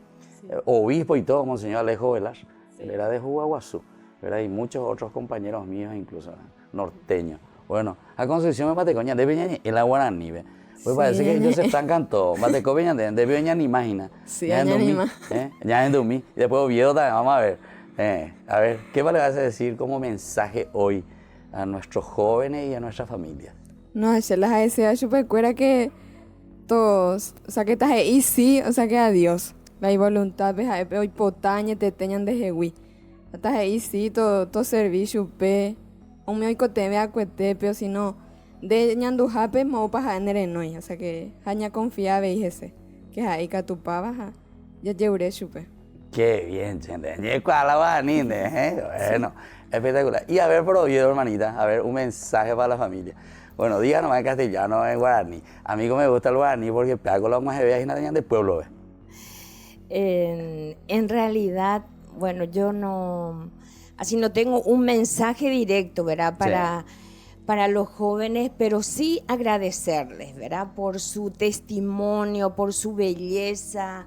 Obispo y todo, Monseñor Alejo Velar, él era de Huaguazú, ¿verdad? Y muchos otros compañeros míos, incluso norteños. Bueno, a Concepción me matecoña de Beñañi, el guaraní, pues sí. Parece que ellos se están cantando, mateco Beñañi, de Beñañi, imagina. Sí, ya en Dumí, y después Oviedo también, vamos a ver, ¿qué le vas a decir como mensaje hoy a nuestros jóvenes y a nuestra familia? No, se las decía súper cuera que todos, o sea, que estás ahí sí, o sea, que a Dios. La voluntad, ves, hoy potaña te teñan de jehui. Estás ahí sí, todo servicio, pe. Un mío te ve a cuete, pero si no, de ñandujape, mo paja en o sea, que haña confía, veis que ahí que tu pava, ya lleuré chupe. Qué bien, gente. Bueno, espectacular. Y a ver, por Oviedo, hermanita, a ver, un mensaje para la familia. Bueno, díganos en castellano, en guaraní. A mí me gusta el guaraní porque pego la más de nada del pueblo, ¿ves? En realidad, bueno, yo no tengo un mensaje directo, ¿verdad? Para los jóvenes, pero sí agradecerles, ¿verdad? Por su testimonio, por su belleza,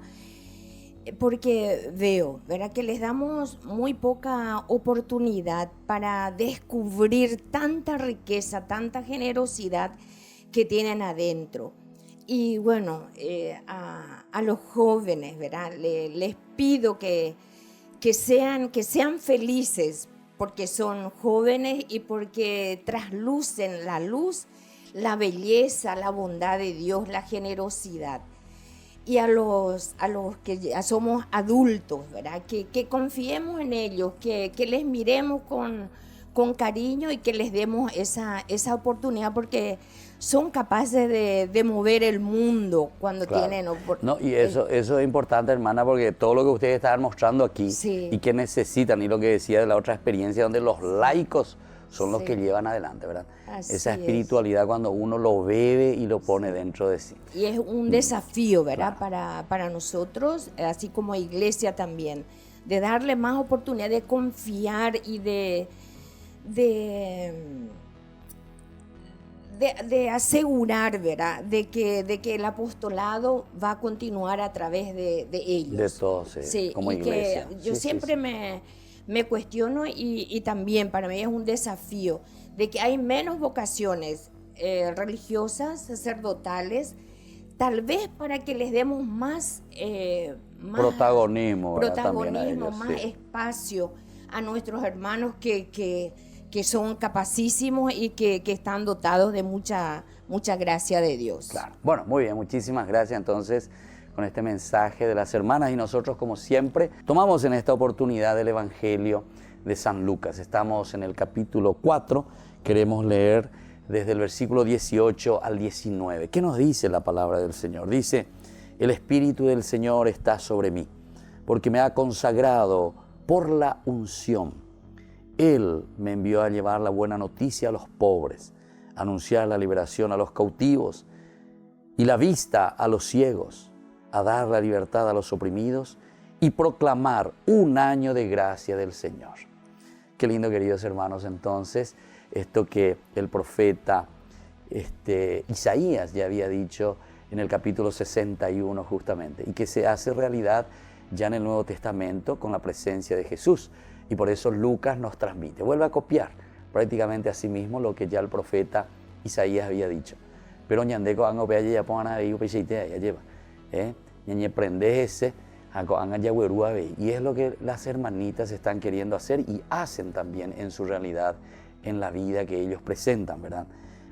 porque veo, ¿verdad?, que les damos muy poca oportunidad para descubrir tanta riqueza, tanta generosidad que tienen adentro. Y bueno, a los jóvenes, ¿verdad? Les pido que sean felices, porque son jóvenes y porque traslucen la luz, la belleza, la bondad de Dios, la generosidad. Y a los que ya somos adultos, ¿verdad? Que confiemos en ellos, que les miremos con cariño y que les demos esa oportunidad, porque son capaces de mover el mundo cuando tienen oportunidad. No, y eso es importante, hermana, porque todo lo que ustedes estaban mostrando aquí y que necesitan, y lo que decía de la otra experiencia, donde los laicos son los que llevan adelante, ¿verdad? Esa espiritualidad cuando uno lo bebe y lo pone dentro de sí. Y es un desafío, ¿verdad? Para nosotros, así como iglesia también, de darle más oportunidad de confiar y de asegurar, ¿verdad? De que el apostolado va a continuar a través de ellos. De todos, sí, como iglesia. Yo siempre me cuestiono y también para mí es un desafío de que hay menos vocaciones religiosas, sacerdotales, tal vez para que les demos más protagonismo, también a ellos, más espacio a nuestros hermanos que son capacísimos y que están dotados de mucha gracia de Dios. Claro. Bueno, muy bien, muchísimas gracias entonces con este mensaje de las hermanas, y nosotros como siempre tomamos en esta oportunidad el Evangelio de San Lucas. Estamos en el capítulo 4, queremos leer desde el versículo 18 al 19. ¿Qué nos dice la palabra del Señor? Dice: el Espíritu del Señor está sobre mí, porque me ha consagrado por la unción. Él me envió a llevar la buena noticia a los pobres, a anunciar la liberación a los cautivos y la vista a los ciegos, a dar la libertad a los oprimidos y proclamar un año de gracia del Señor. Qué lindo, queridos hermanos, entonces, esto que el profeta Isaías ya había dicho en el capítulo 61 justamente, y que se hace realidad ya en el Nuevo Testamento con la presencia de Jesús. Y por eso Lucas nos transmite, vuelve a copiar prácticamente a sí mismo lo que ya el profeta Isaías había dicho. Pero ñandeco han copiado ya pongan a ver ya lleva, ñañe prende ese, y es lo que las hermanitas están queriendo hacer y hacen también en su realidad, en la vida que ellos presentan, ¿verdad?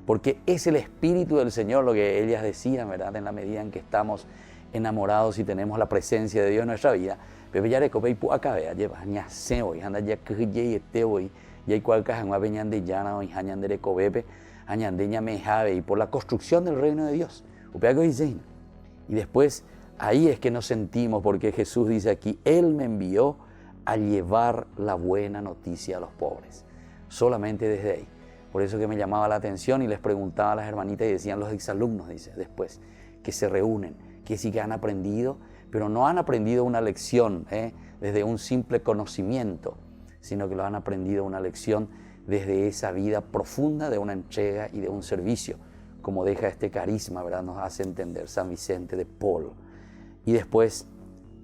Porque es el Espíritu del Señor lo que ellas decían, ¿verdad? En la medida en que estamos enamorados y tenemos la presencia de Dios en nuestra vida, pero ya recopé y pu acá lleva ña se hoy anda ya que y este hoy y hay cual caja una peñan de llana hoy hañan de recobepe hañan de ña me jave, y por la construcción del reino de Dios upeago y zein. Y después ahí es que nos sentimos, porque Jesús dice aquí: Él me envió a llevar la buena noticia a los pobres. Solamente desde ahí. Por eso que me llamaba la atención y les preguntaba a las hermanitas y decían los exalumnos, dice, después, que se reúnen, que sí que han aprendido, pero no han aprendido una lección desde un simple conocimiento, sino que lo han aprendido una lección desde esa vida profunda de una entrega y de un servicio, como deja este carisma, ¿verdad? Nos hace entender San Vicente de Paul. Y después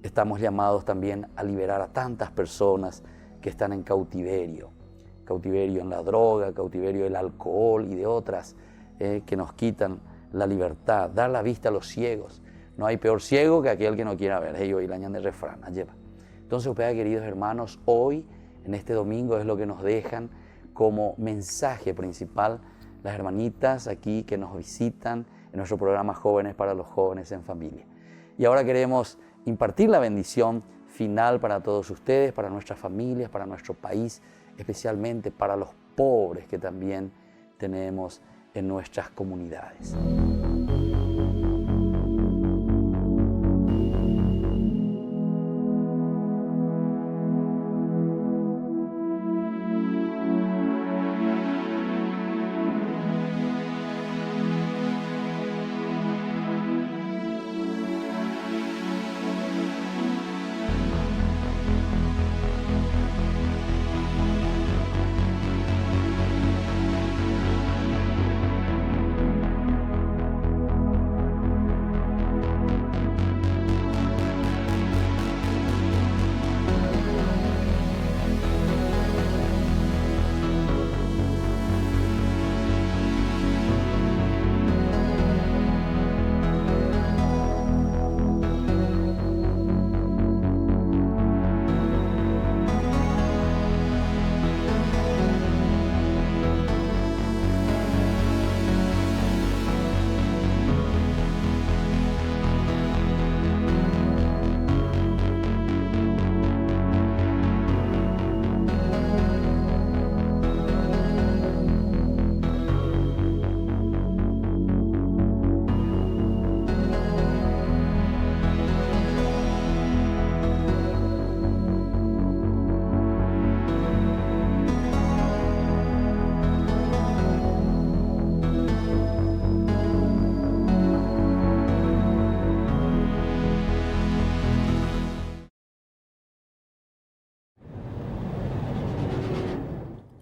estamos llamados también a liberar a tantas personas que están en cautiverio en la droga, cautiverio del alcohol y de otras que nos quitan la libertad, dar la vista a los ciegos. No hay peor ciego que aquel que no quiera ver. Ellos y la ñan de refrán, lleva. Entonces, queridos hermanos, hoy, en este domingo, es lo que nos dejan como mensaje principal las hermanitas aquí que nos visitan en nuestro programa Jóvenes para los Jóvenes en Familia. Y ahora queremos impartir la bendición final para todos ustedes, para nuestras familias, para nuestro país, especialmente para los pobres que también tenemos en nuestras comunidades.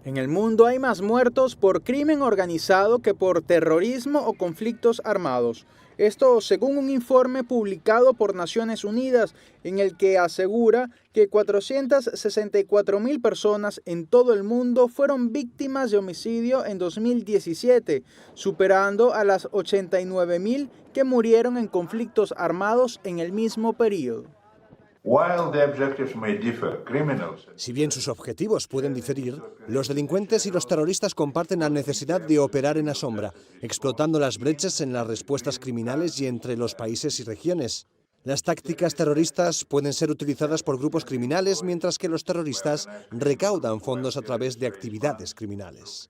En el mundo hay más muertos por crimen organizado que por terrorismo o conflictos armados. Esto según un informe publicado por Naciones Unidas en el que asegura que 464.000 personas en todo el mundo fueron víctimas de homicidio en 2017, superando a las 89.000 que murieron en conflictos armados en el mismo periodo. Si bien sus objetivos pueden diferir, los delincuentes y los terroristas comparten la necesidad de operar en la sombra, explotando las brechas en las respuestas criminales y entre los países y regiones. Las tácticas terroristas pueden ser utilizadas por grupos criminales, mientras que los terroristas recaudan fondos a través de actividades criminales.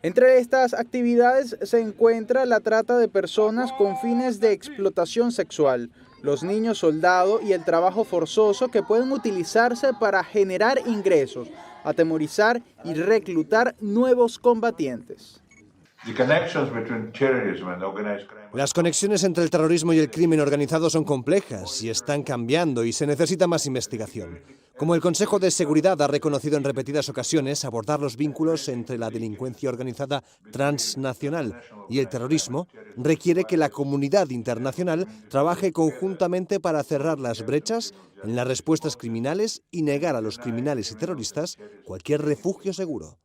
Entre estas actividades se encuentra la trata de personas con fines de explotación sexual, los niños soldado y el trabajo forzoso que pueden utilizarse para generar ingresos, atemorizar y reclutar nuevos combatientes. Las conexiones entre el terrorismo y el crimen organizado son complejas y están cambiando y se necesita más investigación. Como el Consejo de Seguridad ha reconocido en repetidas ocasiones, abordar los vínculos entre la delincuencia organizada transnacional y el terrorismo requiere que la comunidad internacional trabaje conjuntamente para cerrar las brechas en las respuestas criminales y negar a los criminales y terroristas cualquier refugio seguro.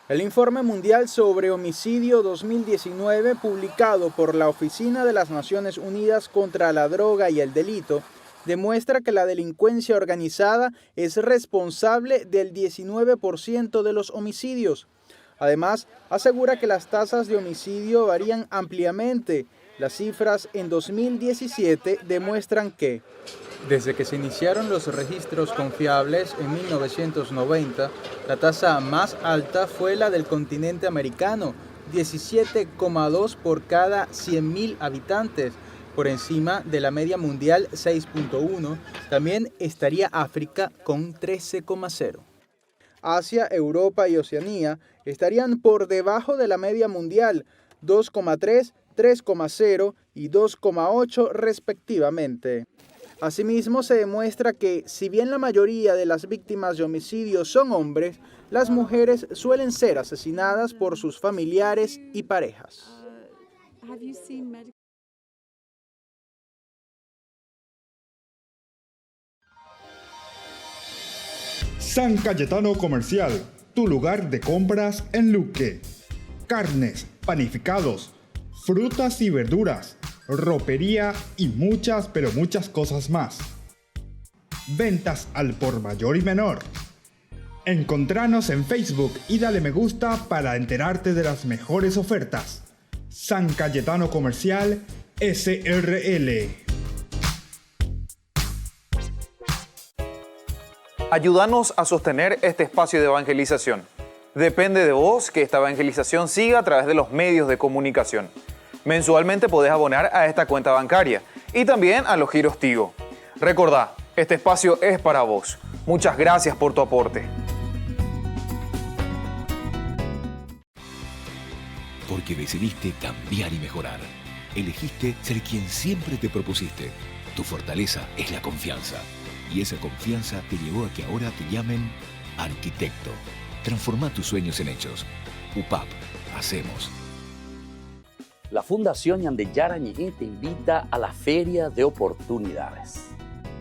El Informe Mundial sobre Homicidio 2019, publicado por la Oficina de las Naciones Unidas contra la Droga y el Delito, demuestra que la delincuencia organizada es responsable del 19% de los homicidios. Además, asegura que las tasas de homicidio varían ampliamente. Las cifras en 2017 demuestran que, desde que se iniciaron los registros confiables en 1990, la tasa más alta fue la del continente americano, 17,2 por cada 100.000 habitantes, por encima de la media mundial 6,1. También estaría África con 13,0. Asia, Europa y Oceanía estarían por debajo de la media mundial, 2,3, 3,0 y 2,8 respectivamente. Asimismo, se demuestra que, si bien la mayoría de las víctimas de homicidio son hombres, las mujeres suelen ser asesinadas por sus familiares y parejas. San Cayetano Comercial, tu lugar de compras en Luque. Carnes, panificados, frutas y verduras, ropería y muchas, pero muchas cosas más. Ventas al por mayor y menor. Encontranos en Facebook y dale me gusta para enterarte de las mejores ofertas. San Cayetano Comercial SRL. Ayúdanos a sostener este espacio de evangelización. Depende de vos que esta evangelización siga a través de los medios de comunicación. Mensualmente podés abonar a esta cuenta bancaria y también a los giros Tigo. Recordá, este espacio es para vos. Muchas gracias por tu aporte. Porque decidiste cambiar y mejorar. Elegiste ser quien siempre te propusiste. Tu fortaleza es la confianza. Y esa confianza te llevó a que ahora te llamen arquitecto. Transforma tus sueños en hechos. UPAP, hacemos. La Fundación Ñandeyara Ñe'e te invita a la Feria de Oportunidades.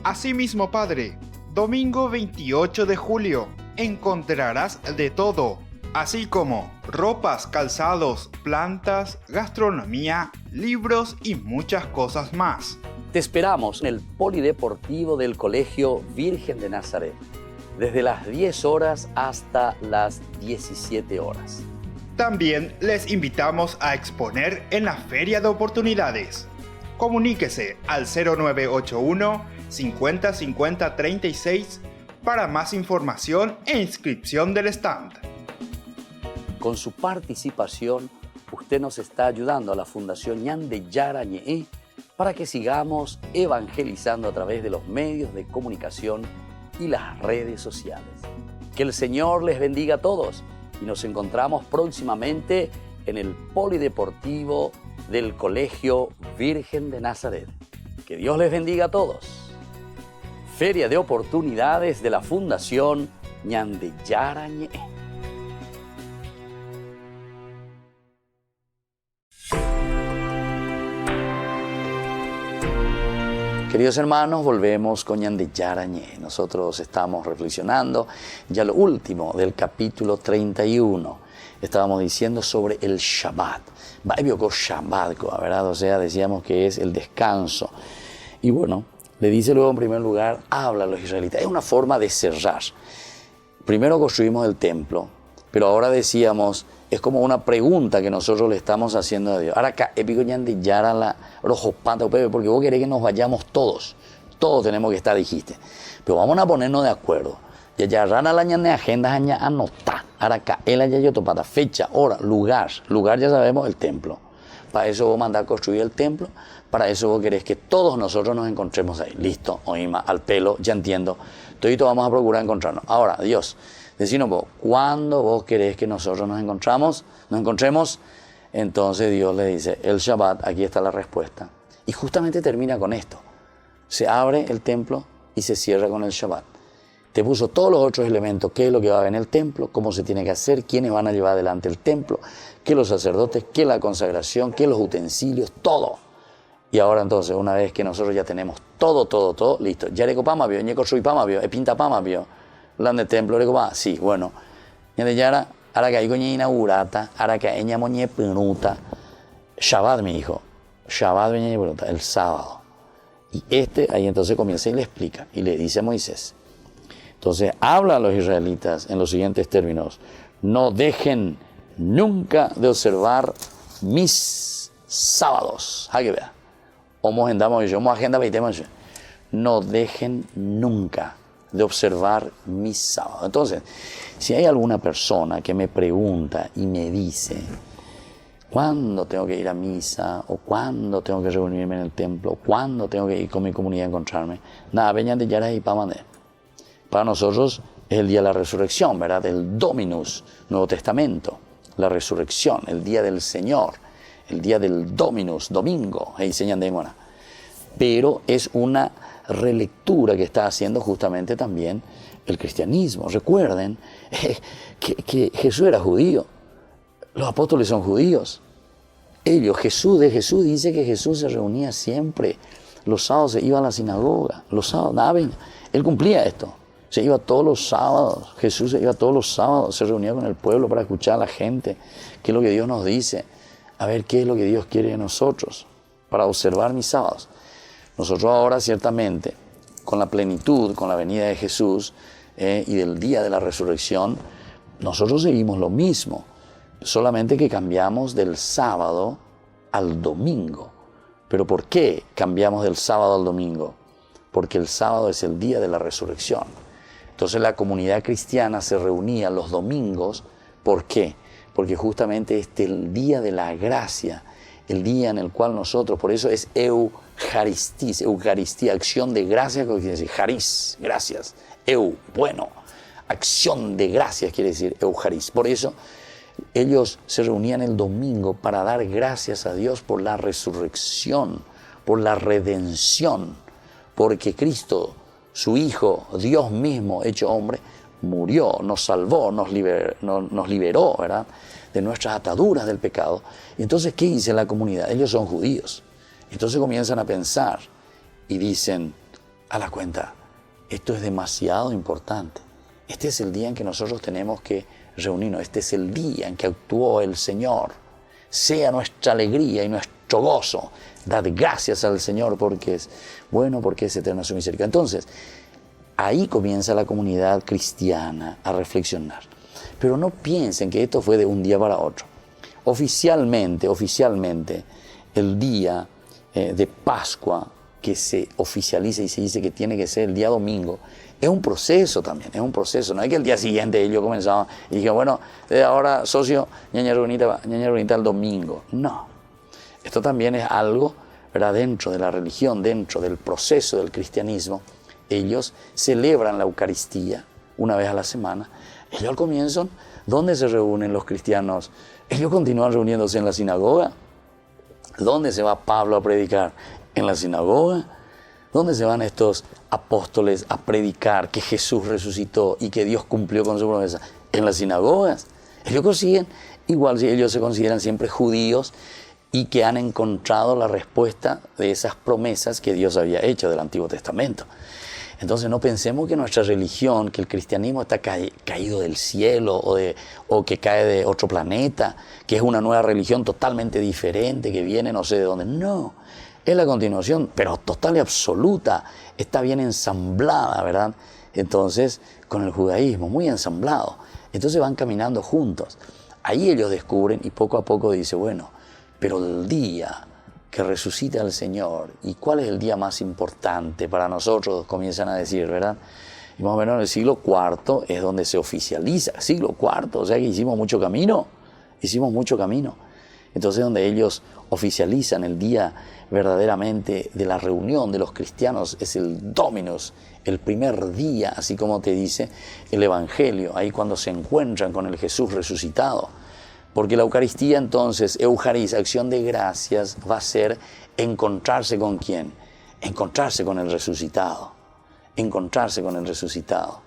Asimismo, Padre, domingo 28 de julio, encontrarás de todo, así como ropas, calzados, plantas, gastronomía, libros y muchas cosas más. Te esperamos en el Polideportivo del Colegio Virgen de Nazaret, desde las 10 horas hasta las 17 horas. También les invitamos a exponer en la Feria de Oportunidades. Comuníquese al 0981 50 50 36 para más información e inscripción del stand. Con su participación, usted nos está ayudando a la Fundación Ñandeyara Ñe'e para que sigamos evangelizando a través de los medios de comunicación y las redes sociales. Que el Señor les bendiga a todos y nos encontramos próximamente en el Polideportivo del Colegio Virgen de Nazaret. Que Dios les bendiga a todos. Feria de Oportunidades de la Fundación Ñandeyara Ñe'e. Queridos hermanos, volvemos con Ñande Yarañé. Nosotros estamos reflexionando ya lo último del capítulo 31. Estábamos diciendo sobre el Shabbat. Shabbat, ¿verdad? O sea, decíamos que es el descanso. Y bueno, le dice luego en primer lugar, habla a los israelitas. Es una forma de cerrar. Primero construimos el templo, pero ahora decíamos, es como una pregunta que nosotros le estamos haciendo a Dios. Ahora acá, épico Ñande Yara la rojo pata, porque vos querés que nos vayamos todos. Todos tenemos que estar, dijiste. Pero vamos a ponernos de acuerdo. Ya rana la ñane agenda aña anota. Ahora acá, el haya yo topata, fecha, hora, lugar. Lugar ya sabemos, el templo. Para eso vos mandás a construir el templo. Para eso vos querés que todos nosotros nos encontremos ahí. Listo, oíma, al pelo, ya entiendo. Todito vamos a procurar encontrarnos. Ahora, Dios, decinos vos, ¿cuándo vos querés que nosotros nos encontremos? Entonces Dios le dice, el Shabbat, aquí está la respuesta. Y justamente termina con esto. Se abre el templo y se cierra con el Shabbat. Te puso todos los otros elementos, qué es lo que va a haber en el templo, cómo se tiene que hacer, quiénes van a llevar adelante el templo, qué los sacerdotes, qué la consagración, qué los utensilios, todo. Y ahora entonces, una vez que nosotros ya tenemos todo, listo. Ya recopama vio, ñeco soy pama vio, pinta pama vio, plan de templo recopama, sí, bueno. Ya de yara, ahora que hay coña inaugurata, ahora que hay ña moñe penuta, Shabbat mi hijo, Shabbat mi penuta, el sábado. Y ahí entonces comienza y le explica, y le dice a Moisés. Entonces habla a los israelitas en los siguientes términos: no dejen nunca de observar mis sábados. ¿A que vea? No dejen nunca de observar mis sábados. Entonces, si hay alguna persona que me pregunta y me dice ¿cuándo tengo que ir a misa? ¿O cuándo tengo que reunirme en el templo? ¿Cuándo tengo que ir con mi comunidad a encontrarme? Nada, veñan de Yara y Pamane. Para nosotros es el día de la resurrección, ¿verdad? El Dominus, Nuevo Testamento, la resurrección, el día del Señor, el día del Dominus, domingo, enseñan de Mona. Pero es una relectura que está haciendo justamente también el cristianismo. Recuerden que Jesús era judío, los apóstoles son judíos. Jesús dice que Jesús se reunía siempre, los sábados se iba a la sinagoga, los sábados, él cumplía esto. Se iba todos los sábados, Jesús se iba todos los sábados, se reunía con el pueblo para escuchar a la gente, qué es lo que Dios nos dice, a ver qué es lo que Dios quiere de nosotros, para observar mis sábados. Nosotros ahora ciertamente, con la plenitud, con la venida de Jesús y del día de la resurrección, nosotros seguimos lo mismo, solamente que cambiamos del sábado al domingo. ¿Pero por qué cambiamos del sábado al domingo? Porque el sábado es el día de la resurrección. Entonces la comunidad cristiana se reunía los domingos. ¿Por qué? Porque justamente este es el día de la gracia, el día en el cual nosotros, por eso es Eucaristía, acción de gracias, que quiere decir Charis, gracias, bueno, acción de gracias quiere decir Eucaristía. Por eso ellos se reunían el domingo para dar gracias a Dios por la resurrección, por la redención, porque Cristo, su Hijo, Dios mismo hecho hombre, murió, nos salvó, nos liberó, ¿verdad?, de nuestras ataduras del pecado. Y entonces, ¿qué dice la comunidad? Ellos son judíos. Entonces comienzan a pensar y dicen, a la cuenta, esto es demasiado importante. Este es el día en que nosotros tenemos que reunirnos. Este es el día en que actuó el Señor. Sea nuestra alegría y nuestro gozo. Dad gracias al Señor porque es bueno, porque es eterna su misericordia. Entonces, ahí comienza la comunidad cristiana a reflexionar. Pero no piensen que esto fue de un día para otro. Oficialmente, el día de Pascua, que se oficializa y se dice que tiene que ser el día domingo, es un proceso también, es un proceso. No es que el día siguiente ellos comenzaban y dijeron, bueno, desde ahora, socio, ñaña reunita el domingo. No. Esto también es algo, ¿verdad?, dentro de la religión, dentro del proceso del cristianismo. Ellos celebran la Eucaristía una vez a la semana. Ellos al comienzo, ¿dónde se reúnen los cristianos? Ellos continúan reuniéndose en la sinagoga. ¿Dónde se va Pablo a predicar? En la sinagoga. ¿Dónde se van estos apóstoles a predicar que Jesús resucitó y que Dios cumplió con su promesa? En las sinagogas. Ellos consiguen, igual si ellos se consideran siempre judíos y que han encontrado la respuesta de esas promesas que Dios había hecho del Antiguo Testamento. Entonces no pensemos que nuestra religión, que el cristianismo está caído del cielo o que cae de otro planeta, que es una nueva religión totalmente diferente, que viene no sé de dónde. No, es la continuación, pero total y absoluta, está bien ensamblada, ¿verdad? Entonces, con el judaísmo, muy ensamblado. Entonces van caminando juntos. Ahí ellos descubren y poco a poco dice, bueno, pero el día que resucita el Señor, ¿y cuál es el día más importante para nosotros? Comienzan a decir, ¿verdad? Y más o menos en el siglo IV es donde se oficializa, siglo IV, o sea que hicimos mucho camino. Entonces donde ellos oficializan el día verdaderamente de la reunión de los cristianos es el Dominus, el primer día, así como te dice el Evangelio, ahí cuando se encuentran con el Jesús resucitado. Porque la Eucaristía entonces, Eujarís, acción de gracias, va a ser encontrarse con ¿quién? Encontrarse con el resucitado. Encontrarse con el resucitado.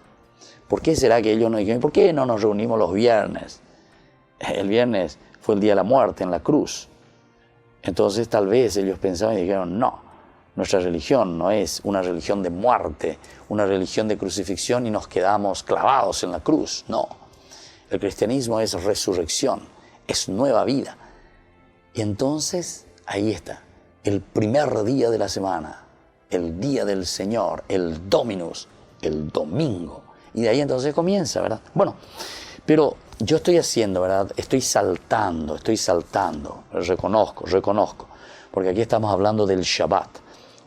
¿Por qué será que ellos no dijeron, ¿por qué no nos reunimos los viernes? El viernes fue el día de la muerte en la cruz. Entonces tal vez ellos pensaban y dijeron, no, nuestra religión no es una religión de muerte, una religión de crucifixión y nos quedamos clavados en la cruz. No, el cristianismo es resurrección, es nueva vida. Y entonces ahí está, el primer día de la semana, el día del Señor, el Dominus, el domingo. Y de ahí entonces comienza, ¿verdad? Bueno, pero yo estoy haciendo, ¿verdad? Estoy saltando, reconozco, porque aquí estamos hablando del Shabbat.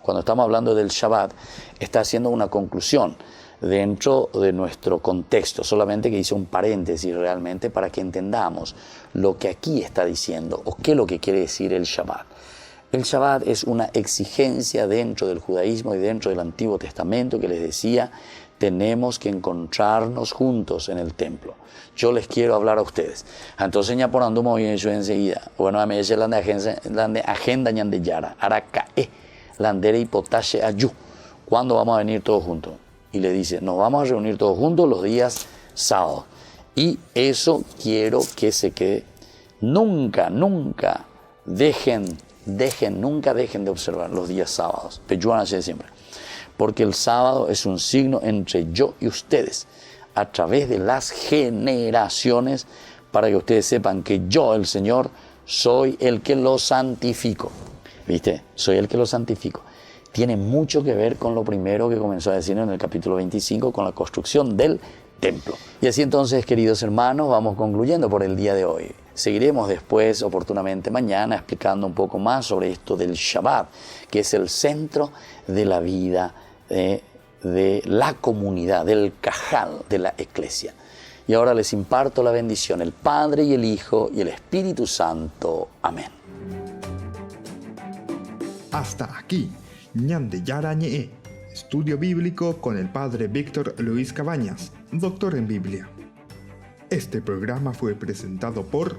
Cuando estamos hablando del Shabbat, está haciendo una conclusión dentro de nuestro contexto, solamente que hice un paréntesis realmente para que entendamos lo que aquí está diciendo o qué es lo que quiere decir el Shabbat. El Shabbat es una exigencia dentro del judaísmo y dentro del Antiguo Testamento que les decía, tenemos que encontrarnos juntos en el templo. Yo les quiero hablar a ustedes. Entonces ya por ando muy bien yo enseguida. Bueno, a mí es la agenda ñande yara, aracae, landere y potashe ayú. ¿Cuándo vamos a venir todos juntos? Y le dice, nos vamos a reunir todos juntos los días sábados. Y eso quiero que se quede. Nunca dejen de observar los días sábados. Peyuanache siempre. Porque el sábado es un signo entre yo y ustedes, a través de las generaciones, para que ustedes sepan que yo, el Señor, soy el que los santifico. ¿Viste? Soy el que los santifico. Tiene mucho que ver con lo primero que comenzó a decir en el capítulo 25, con la construcción del templo. Y así entonces, queridos hermanos, vamos concluyendo por el día de hoy. Seguiremos después, oportunamente mañana, explicando un poco más sobre esto del Shabbat, que es el centro de la vida de la comunidad, del cajal de la Iglesia. Y ahora les imparto la bendición, el Padre y el Hijo y el Espíritu Santo. Amén. Hasta aquí, ñande yara ñe, estudio bíblico con el Padre Víctor Luis Cabañas, doctor en Biblia. Este programa fue presentado por